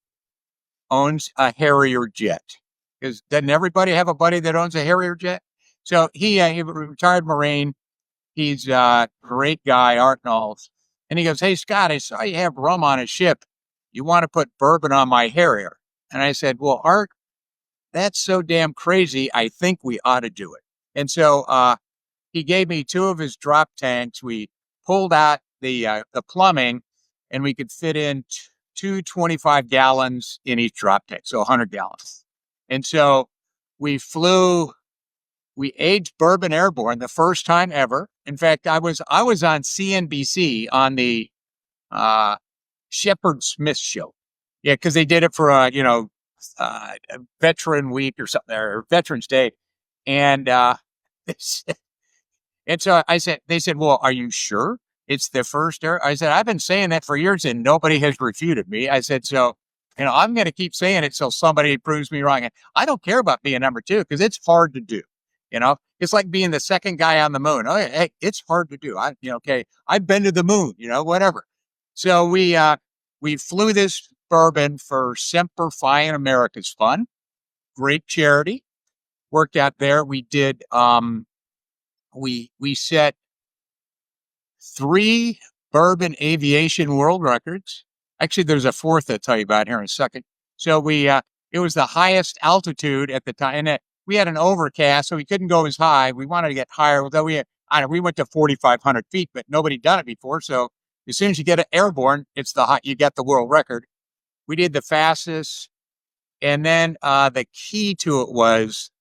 owns a Harrier jet. Because doesn't everybody have a buddy that owns a Harrier jet? So he a retired Marine. He's a great guy, Art Knowles. And he goes, "Hey, Scott, I saw you have rum on a ship. You want to put bourbon on my Harrier?" And I said, "Well, Art, that's so damn crazy. I think we ought to do it." And so he gave me 2 of his drop tanks. We pulled out the plumbing, and we could fit in 2 25 gallons in each drop tank, so 100 gallons. And so we aged bourbon airborne the first time ever. In fact, I was on CNBC on the Shepard Smith show. Yeah, because they did it for Veteran Week or something, or Veterans Day. And and so they said, "Well, are you sure it's the first air?" I said, "I've been saying that for years and nobody has refuted me." I said, "So, I'm going to keep saying it till somebody proves me wrong." And I don't care about being number 2 because it's hard to do. It's like being the second guy on the moon. Oh, hey, it's hard to do. I've been to the moon, whatever. So we flew this bourbon for Semper Fi and America's Fun. Great charity. Worked out there. We did, we set 3 bourbon aviation world records. Actually, there's a 4th I'll tell you about here in a second. So it was the highest altitude at the time. And we had an overcast, so we couldn't go as high. We wanted to get higher. Although we went to 4,500 feet, but nobody done it before. So as soon as you get it airborne, you get the world record. We did the fastest. And then the key to it was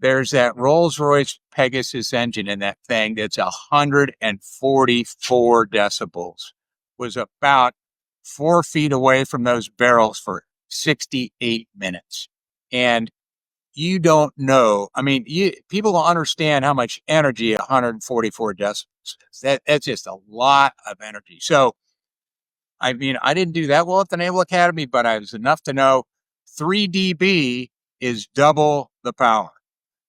there's that Rolls-Royce Pegasus engine in that thing that's 144 decibels. Was about 4 feet away from those barrels for 68 minutes. And you don't know. I mean, people don't understand how much energy 144 decibels is. That's just a lot of energy. So I mean, I didn't do that well at the Naval Academy, but I was enough to know 3 dB is double the power.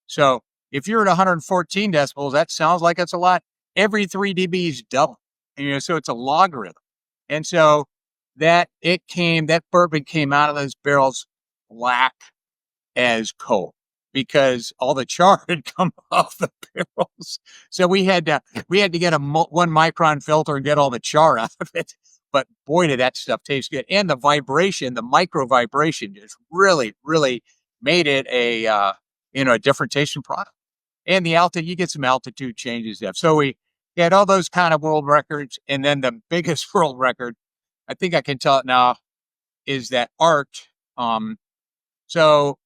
So if you're at 114 decibels, that sounds like it's a lot. Every 3 dB is double. And, so it's a logarithm. And so that bourbon came out of those barrels black as coal because all the char had come off the barrels. So we had to get a 1 micron filter and get all the char out of it. But boy, did that stuff taste good. And the vibration, the micro vibration just really, really made it a different tasting product. And the altitude, you get some altitude changes there. So we had all those kind of world records. And then the biggest world record, I think I can tell it now, is that Art. So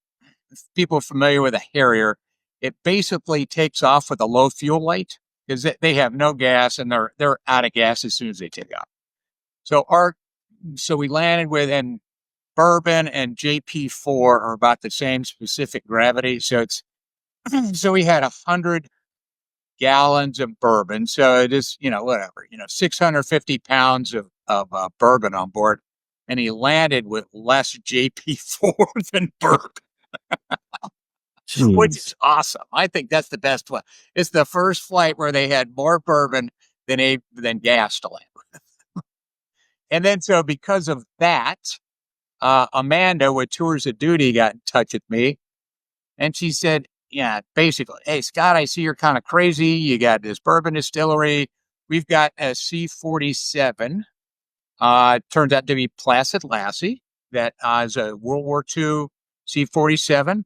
people familiar with a Harrier, it basically takes off with a low fuel light because they have no gas and they're out of gas as soon as they take off. So we landed with, and Bourbon and JP4 are about the same specific gravity. So we had 100 gallons of bourbon. So it is, 650 pounds of bourbon on board. And he landed with less JP4 than bourbon, which is awesome. I think that's the best one. It's the first flight where they had more bourbon than gas to land with. And then, so because of that, Amanda with Tours of Duty got in touch with me, and she said, yeah, basically, hey, Scott, I see you're kind of crazy. You got this bourbon distillery. We've got a C-47. Turns out to be Placid Lassie. That is a World War II C-47.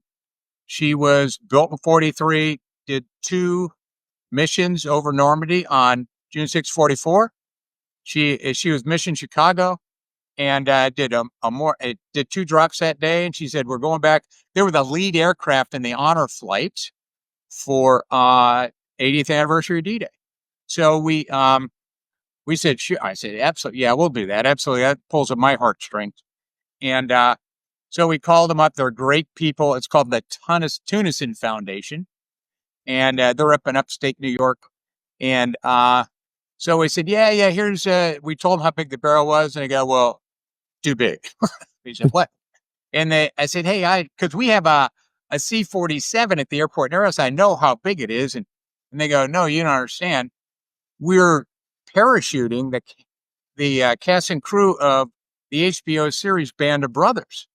She was built in 43, did 2 missions over Normandy on June 6, 44. She was Mission Chicago and did 2 drops that day. And she said, we're going back. They were the lead aircraft in the honor flight for 80th anniversary of D-Day. So we said, sure. I said, absolutely. Yeah, we'll do that. Absolutely. That pulls at my heartstrings. And so we called them up. They're great people. It's called the Tunison Foundation. And they're up in upstate New York. And so we said, yeah, here's, we told them how big the barrel was. And they go, well, too big. He said, what? And I said, hey, because we have a C-47 at the airport near us. I know how big it is. And they go, no, you don't understand. We're parachuting the cast and crew of the HBO series Band of Brothers.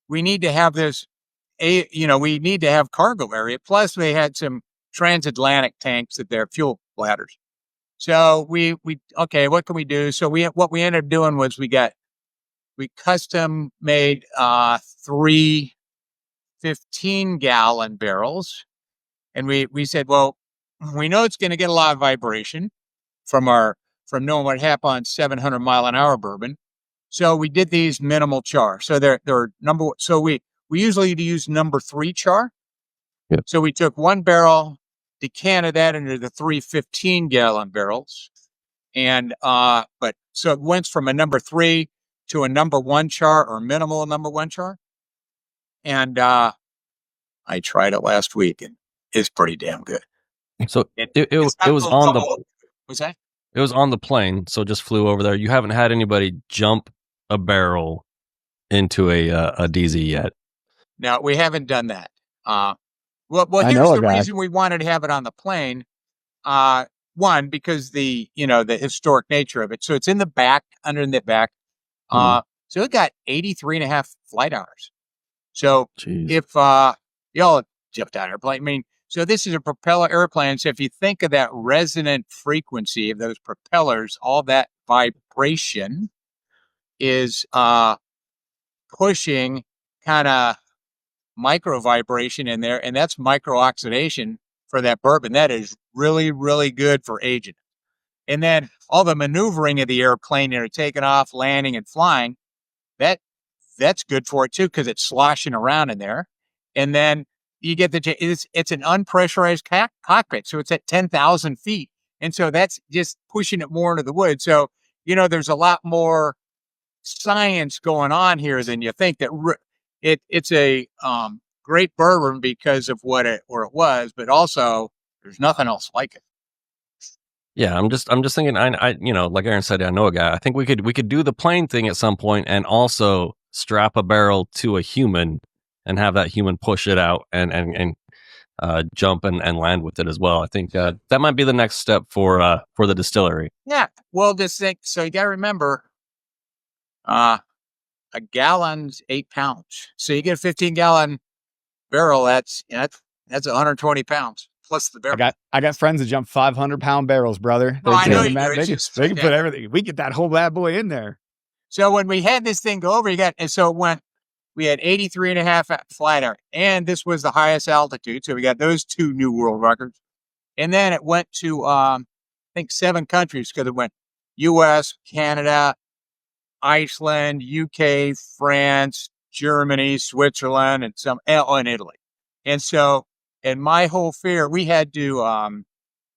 We need to have we need to have cargo area. Plus they had some transatlantic tanks at their fuel bladders. So okay, what can we do? So what we ended up doing was we custom made 3 15-gallon barrels. And we said, well, we know it's going to get a lot of vibration from knowing what happened on 700 mile an hour bourbon. So we did these minimal char. So they're so we usually use number 3 char. Yep. So we took 1 barrel, decanted that into the 3 15-gallon barrels. And, so it went from a number 3 to a number 1 char or minimal number 1 char. And, I tried it last week and it's pretty damn good. So it was on the. What's that? It was on the plane, so it just flew over there. You haven't had anybody jump a barrel into a DZ yet. No, we haven't done that. Well, here's the reason we wanted to have it on the plane. One, because the historic nature of it. So it's in the back, under the back. So it got 83.5 flight hours. So Jeez. If y'all jumped out of airplane, I mean, so this is a propeller airplane. So if you think of that resonant frequency of those propellers, all that vibration is pushing kind of micro vibration in there. And that's micro oxidation for that bourbon. That is really, really good for aging. And then all the maneuvering of the airplane, taking off, landing, and flying, that's good for it too, because it's sloshing around in there. And then you get it's an unpressurized cockpit. So it's at 10,000 feet. And so that's just pushing it more into the wood. So, there's a lot more science going on here than you think. That it's a great bourbon because of where it was, but also there's nothing else like it. Yeah, I'm just thinking. Like Aaron said, I know a guy. I think we could do the plane thing at some point, and also strap a barrel to a human, and have that human push it out and jump and land with it as well. I think that might be the next step for the distillery. Yeah. Well, just think. So you got to remember, a gallon's 8 pounds. So you get a 15-gallon barrel. That's 120 pounds plus the barrel. I got friends that jump 500-pound barrels, brother. Oh, I know you do. They can put everything. We get that whole bad boy in there. So when we had this thing go over, we had 83.5 flat area, and this was the highest altitude. So we got those 2 new world records. And then it went to, I think 7 countries, because it went US, Canada, Iceland, UK, France, Germany, Switzerland, and Italy. And so, and my whole fear, we had to,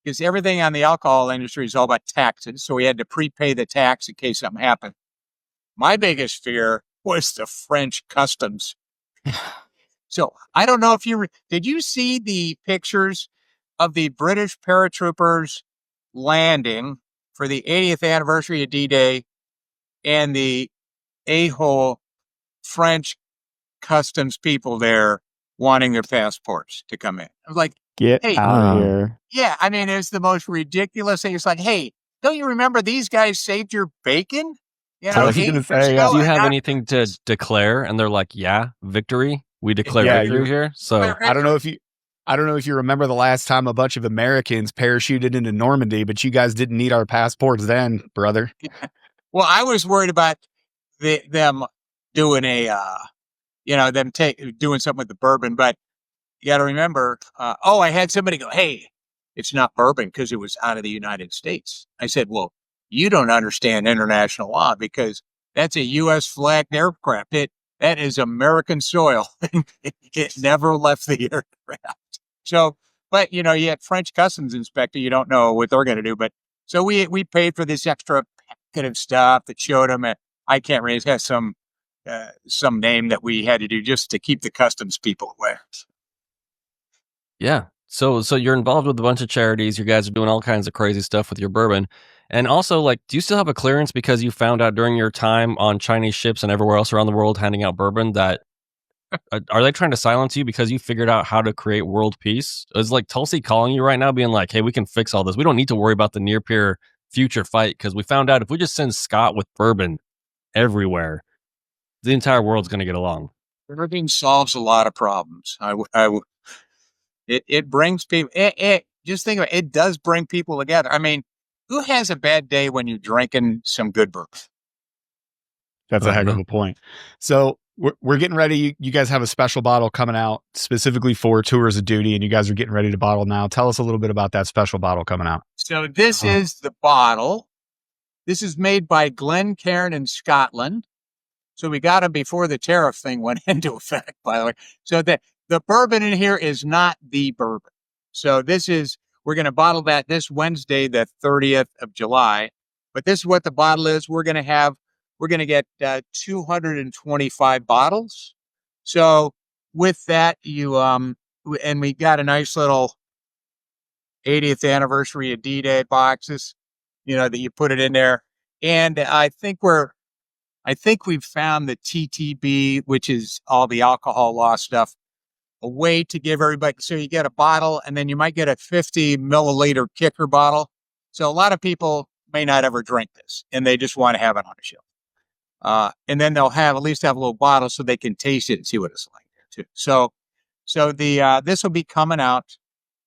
because everything on the alcohol industry is all about taxes. So we had to prepay the tax in case something happened. My biggest fear was the French customs. So I don't know if did you see the pictures of the British paratroopers landing for the 80th anniversary of D-Day and the a-hole French customs people there wanting their passports to come in? I was like, get out of here. Yeah, I mean, it's the most ridiculous thing. It's like, hey, don't you remember these guys saved your bacon? You know, Do you have anything to declare? And they're like, yeah, victory. We declare victory here. So I don't know if you remember the last time a bunch of Americans parachuted into Normandy, but you guys didn't need our passports then, brother. Well, I was worried about them doing doing something with the bourbon, but you got to remember, I had somebody go, hey, it's not bourbon because it was out of the United States. I said, well, you don't understand international law because that's a U.S. flagged aircraft. That is American soil. It never left the aircraft. So, but you had French customs inspector. You don't know what they're going to do. But so we paid for this extra packet of stuff that showed them. I can't remember. It has some name that we had to do just to keep the customs people away. Yeah. So you're involved with a bunch of charities. You guys are doing all kinds of crazy stuff with your bourbon. And also, like, do you still have a clearance because you found out during your time on Chinese ships and everywhere else around the world handing out bourbon that are they trying to silence you because you figured out how to create world peace? Is like Tulsi calling you right now being like, hey, we can fix all this. We don't need to worry about the near peer future fight because we found out if we just send Scott with bourbon everywhere, the entire world's going to get along. Everything solves a lot of problems. It brings people. Just think about it. It does bring people together. I mean, who has a bad day when you're drinking some good bourbon? That's a heck of a point. So we're getting ready. You guys have a special bottle coming out specifically for Tours of Duty, and you guys are getting ready to bottle now. Tell us a little bit about that special bottle coming out. So this is the bottle. This is made by Glencairn in Scotland. So we got them before the tariff thing went into effect, by the way. So the bourbon in here is not the bourbon. So we're going to bottle that this Wednesday, the 30th of July. But this is what the bottle is. We're going to get 225 bottles. So with that, and we got a nice little 80th anniversary of D-Day boxes, that you put it in there. And I think we've found the TTB, which is all the alcohol law stuff, a way to give everybody. So you get a bottle and then you might get a 50 milliliter kicker bottle. So a lot of people may not ever drink this and they just want to have it on a shelf. And then they'll at least have a little bottle so they can taste it and see what it's like there too. So this will be coming out.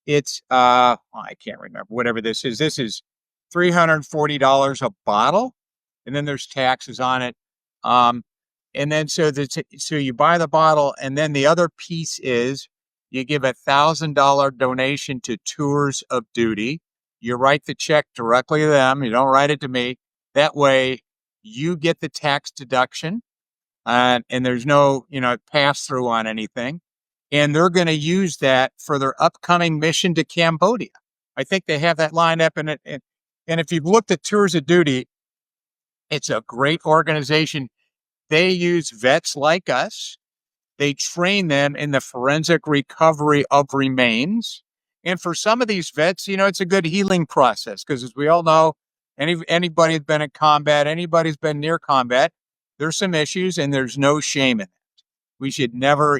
It's, I can't remember whatever this is. This is $340 a bottle. And then there's taxes on it. And then so you buy the bottle, and then the other piece is you give $1,000 donation to Tours of Duty. You write the check directly to them. You don't write it to me. That way, you get the tax deduction, and there's no pass through on anything. And they're going to use that for their upcoming mission to Cambodia. I think they have that lined up in it. And if you've looked at Tours of Duty, it's a great organization. They use vets like us. They train them in the forensic recovery of remains. And for some of these vets, it's a good healing process because, as we all know, anybody who's been in combat, anybody's been near combat, there's some issues, and there's no shame in it. We should never,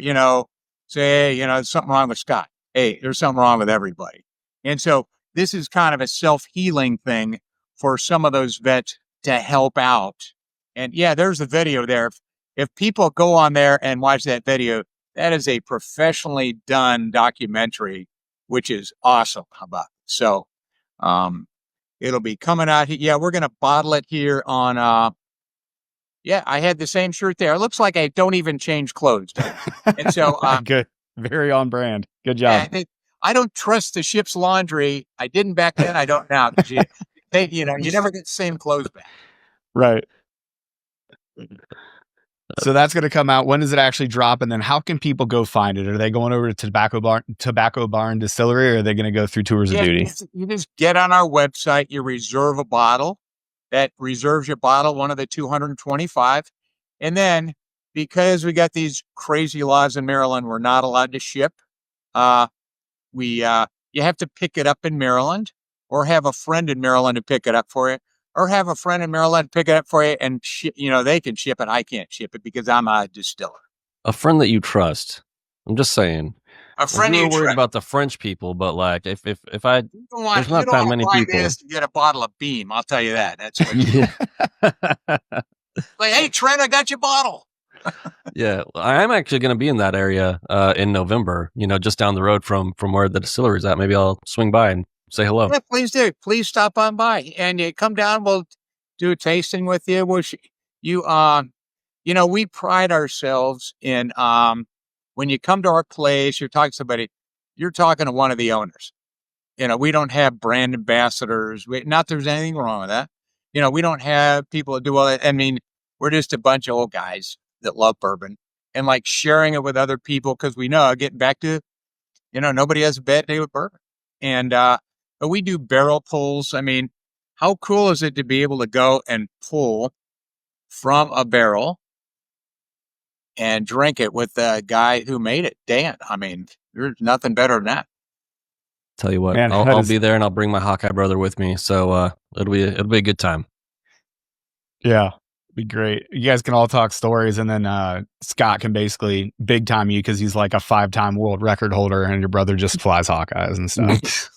say, hey, there's something wrong with Scott. Hey, there's something wrong with everybody. And so this is kind of a self-healing thing for some of those vets to help out. And yeah, there's a video there. If people go on there and watch that video, that is a professionally done documentary, which is awesome. How about it? So it'll be coming out. Yeah, we're going to bottle it here on, I had the same shirt there. It looks like I don't even change clothes. And so, good. Very on brand. Good job. Yeah, I don't trust the ship's laundry. I didn't back then. I don't now. You never get the same clothes back. Right. So that's going to come out. When does it actually drop? And then how can people go find it? Are they going over to Tobacco Barn Distillery, or are they going to go through Tours of Duty? You just get on our website, you reserve a bottle. That reserves your bottle, one of the 225. And then, because we got these crazy laws in Maryland, we're not allowed to ship. You have to pick it up in Maryland, or have a friend in Maryland to pick it up for you, or have a friend in Maryland pick it up for you and they can ship it. I can't ship it because I'm a distiller. A friend that you trust. I'm just saying. A friend you're you worried trust. about the French people, but like if I You don't want, there's not you that don't many want people. this to get a bottle of Beam. I'll tell you that. That's what you like. Hey, Trent, I got your bottle. Yeah, I'm actually going to be in that area in November. Just down the road from where the distillery is at. Maybe I'll swing by and say hello. Yeah, please do. Please stop on by and you come down. We'll do a tasting with you. We pride ourselves in when you come to our place, you're talking to somebody, you're talking to one of the owners. We don't have brand ambassadors. Not there's anything wrong with that. We don't have people that do all that. I mean, we're just a bunch of old guys that love bourbon and like sharing it with other people because we know, getting back to, nobody has a bad day with bourbon. And but we do barrel pulls. I mean, how cool is it to be able to go and pull from a barrel and drink it with the guy who made it, Dan? I mean, there's nothing better than that. Tell you what, Man, I'll be there and I'll bring my Hawkeye brother with me. So it'll be a good time. Yeah, be great. You guys can all talk stories, and then Scott can basically big time you because he's like a 5-time world record holder, and your brother just flies Hawkeyes and stuff.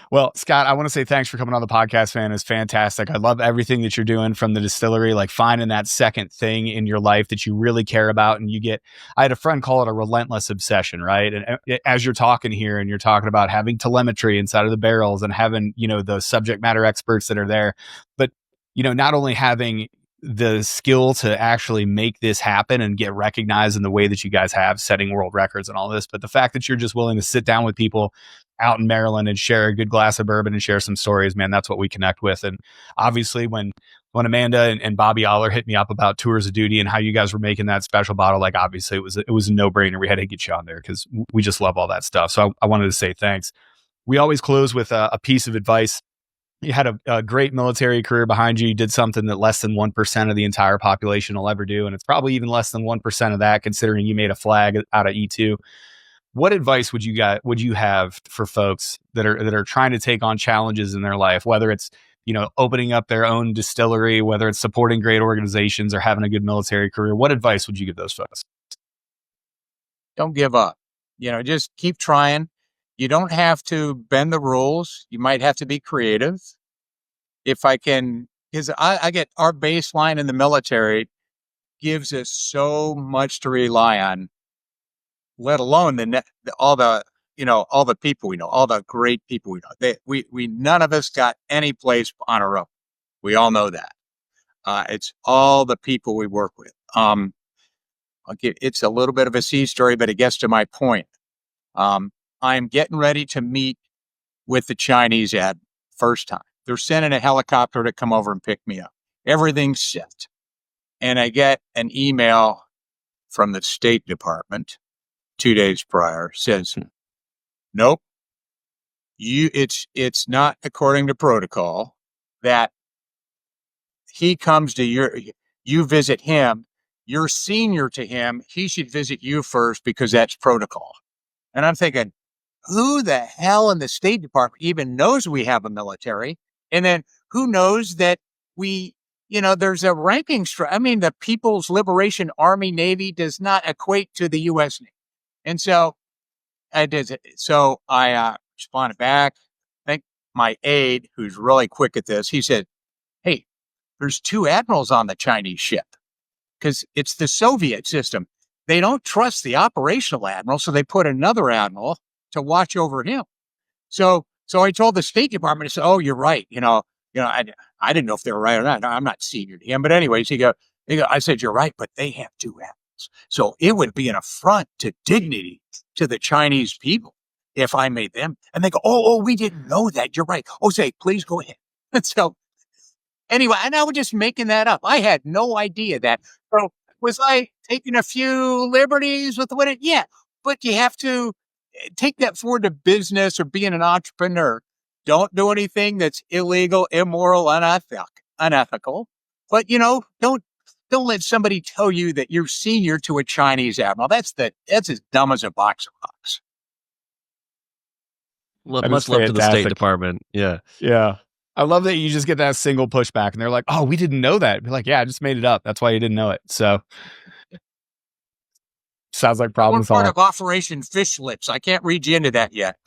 Well, Scott, I want to say thanks for coming on the podcast, man. It's fantastic. I love everything that you're doing from the distillery, like finding that second thing in your life that you really care about. And I had a friend call it a relentless obsession, right? And as you're talking here and you're talking about having telemetry inside of the barrels and having, those subject matter experts that are there, but, not only having the skill to actually make this happen and get recognized in the way that you guys have, setting world records and all this, but the fact that you're just willing to sit down with people out in Maryland and share a good glass of bourbon and share some stories, man, that's what we connect with. And obviously when Amanda and Bobby Aller hit me up about Tours of Duty and how you guys were making that special bottle, like obviously it was a no-brainer. We had to get you on there because we just love all that stuff. So I wanted to say thanks. We always close with a piece of advice. You had a great military career behind you. You did something that less than 1% of the entire population will ever do. And it's probably even less than 1% of that, considering you made a flag out of E-2. What advice would you have for folks that are trying to take on challenges in their life, whether it's, opening up their own distillery, whether it's supporting great organizations or having a good military career? What advice would you give those folks? Don't give up. Just keep trying. You don't have to bend the rules. You might have to be creative. If I can, because I get our baseline in the military gives us so much to rely on, let alone all the people we know, all the great people we know. We none of us got any place on our own. We all know that. It's all the people we work with. It's a little bit of a sea story, but it gets to my point. I'm getting ready to meet with the Chinese first time. They're sending a helicopter to come over and pick me up. Everything's set. And I get an email from the State Department 2 days prior, says, nope, it's not according to protocol that he comes to you visit him, you're senior to him, he should visit you first because that's protocol. And I'm thinking, who the hell in the State Department even knows we have a military? And then who knows that there's a ranking I mean, the People's Liberation Army Navy does not equate to the U.S. Navy. And so I did it. So I responded back. I think my aide, who's really quick at this, he said, hey, there's 2 admirals on the Chinese ship because it's the Soviet system. They don't trust the operational admiral, so they put another admiral to watch over him. So I told the State Department, I said, oh, you're right. I didn't know if they were right or not. I'm not senior to him. But anyways, I said, you're right, but they have 2 admirals. So it would be an affront to dignity to the Chinese people if I made them. And they go, oh, we didn't know that. You're right. Oh, say, please go ahead. And so anyway, and I was just making that up. I had no idea that. So was I taking a few liberties with what it? Yeah, but you have to take that forward to business or being an entrepreneur. Don't do anything that's illegal, immoral, unethical. But don't let somebody tell you that you're senior to a Chinese admiral. That's as dumb as a box of rocks. Much love to the State Department. Yeah. Yeah. I love that you just get that single pushback and they're like, oh, we didn't know that. Be like, yeah, I just made it up. That's why you didn't know it. So sounds like problem One part solved. of Operation Fish Lips. I can't read you into that yet.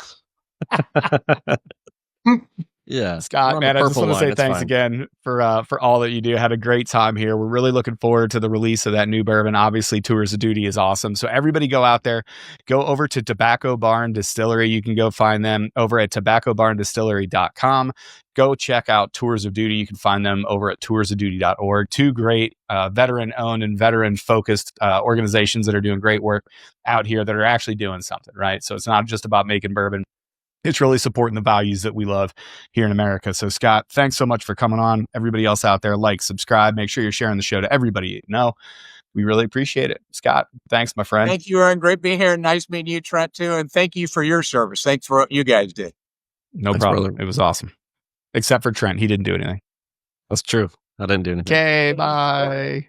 Yeah, Scott, man, I just want to say thanks again for all that you do. Had a great time here. We're really looking forward to the release of that new bourbon. Obviously, Tours of Duty is awesome. So everybody go out there, go over to Tobacco Barn Distillery. You can go find them over at tobaccobarndistillery.com. Go check out Tours of Duty. You can find them over at toursofduty.org. 2 great veteran-owned and veteran-focused organizations that are doing great work out here that are actually doing something, right? So it's not just about making bourbon. It's really supporting the values that we love here in America. So, Scott, thanks so much for coming on. Everybody else out there, like, subscribe, make sure you're sharing the show to everybody you know. We really appreciate it. Scott, thanks, my friend. Thank you, Aaron. Great being here. Nice meeting you, Trent, too. And thank you for your service. Thanks for what you guys did. No problem. It was awesome. Except for Trent. He didn't do anything. That's true. I didn't do anything. Okay, bye.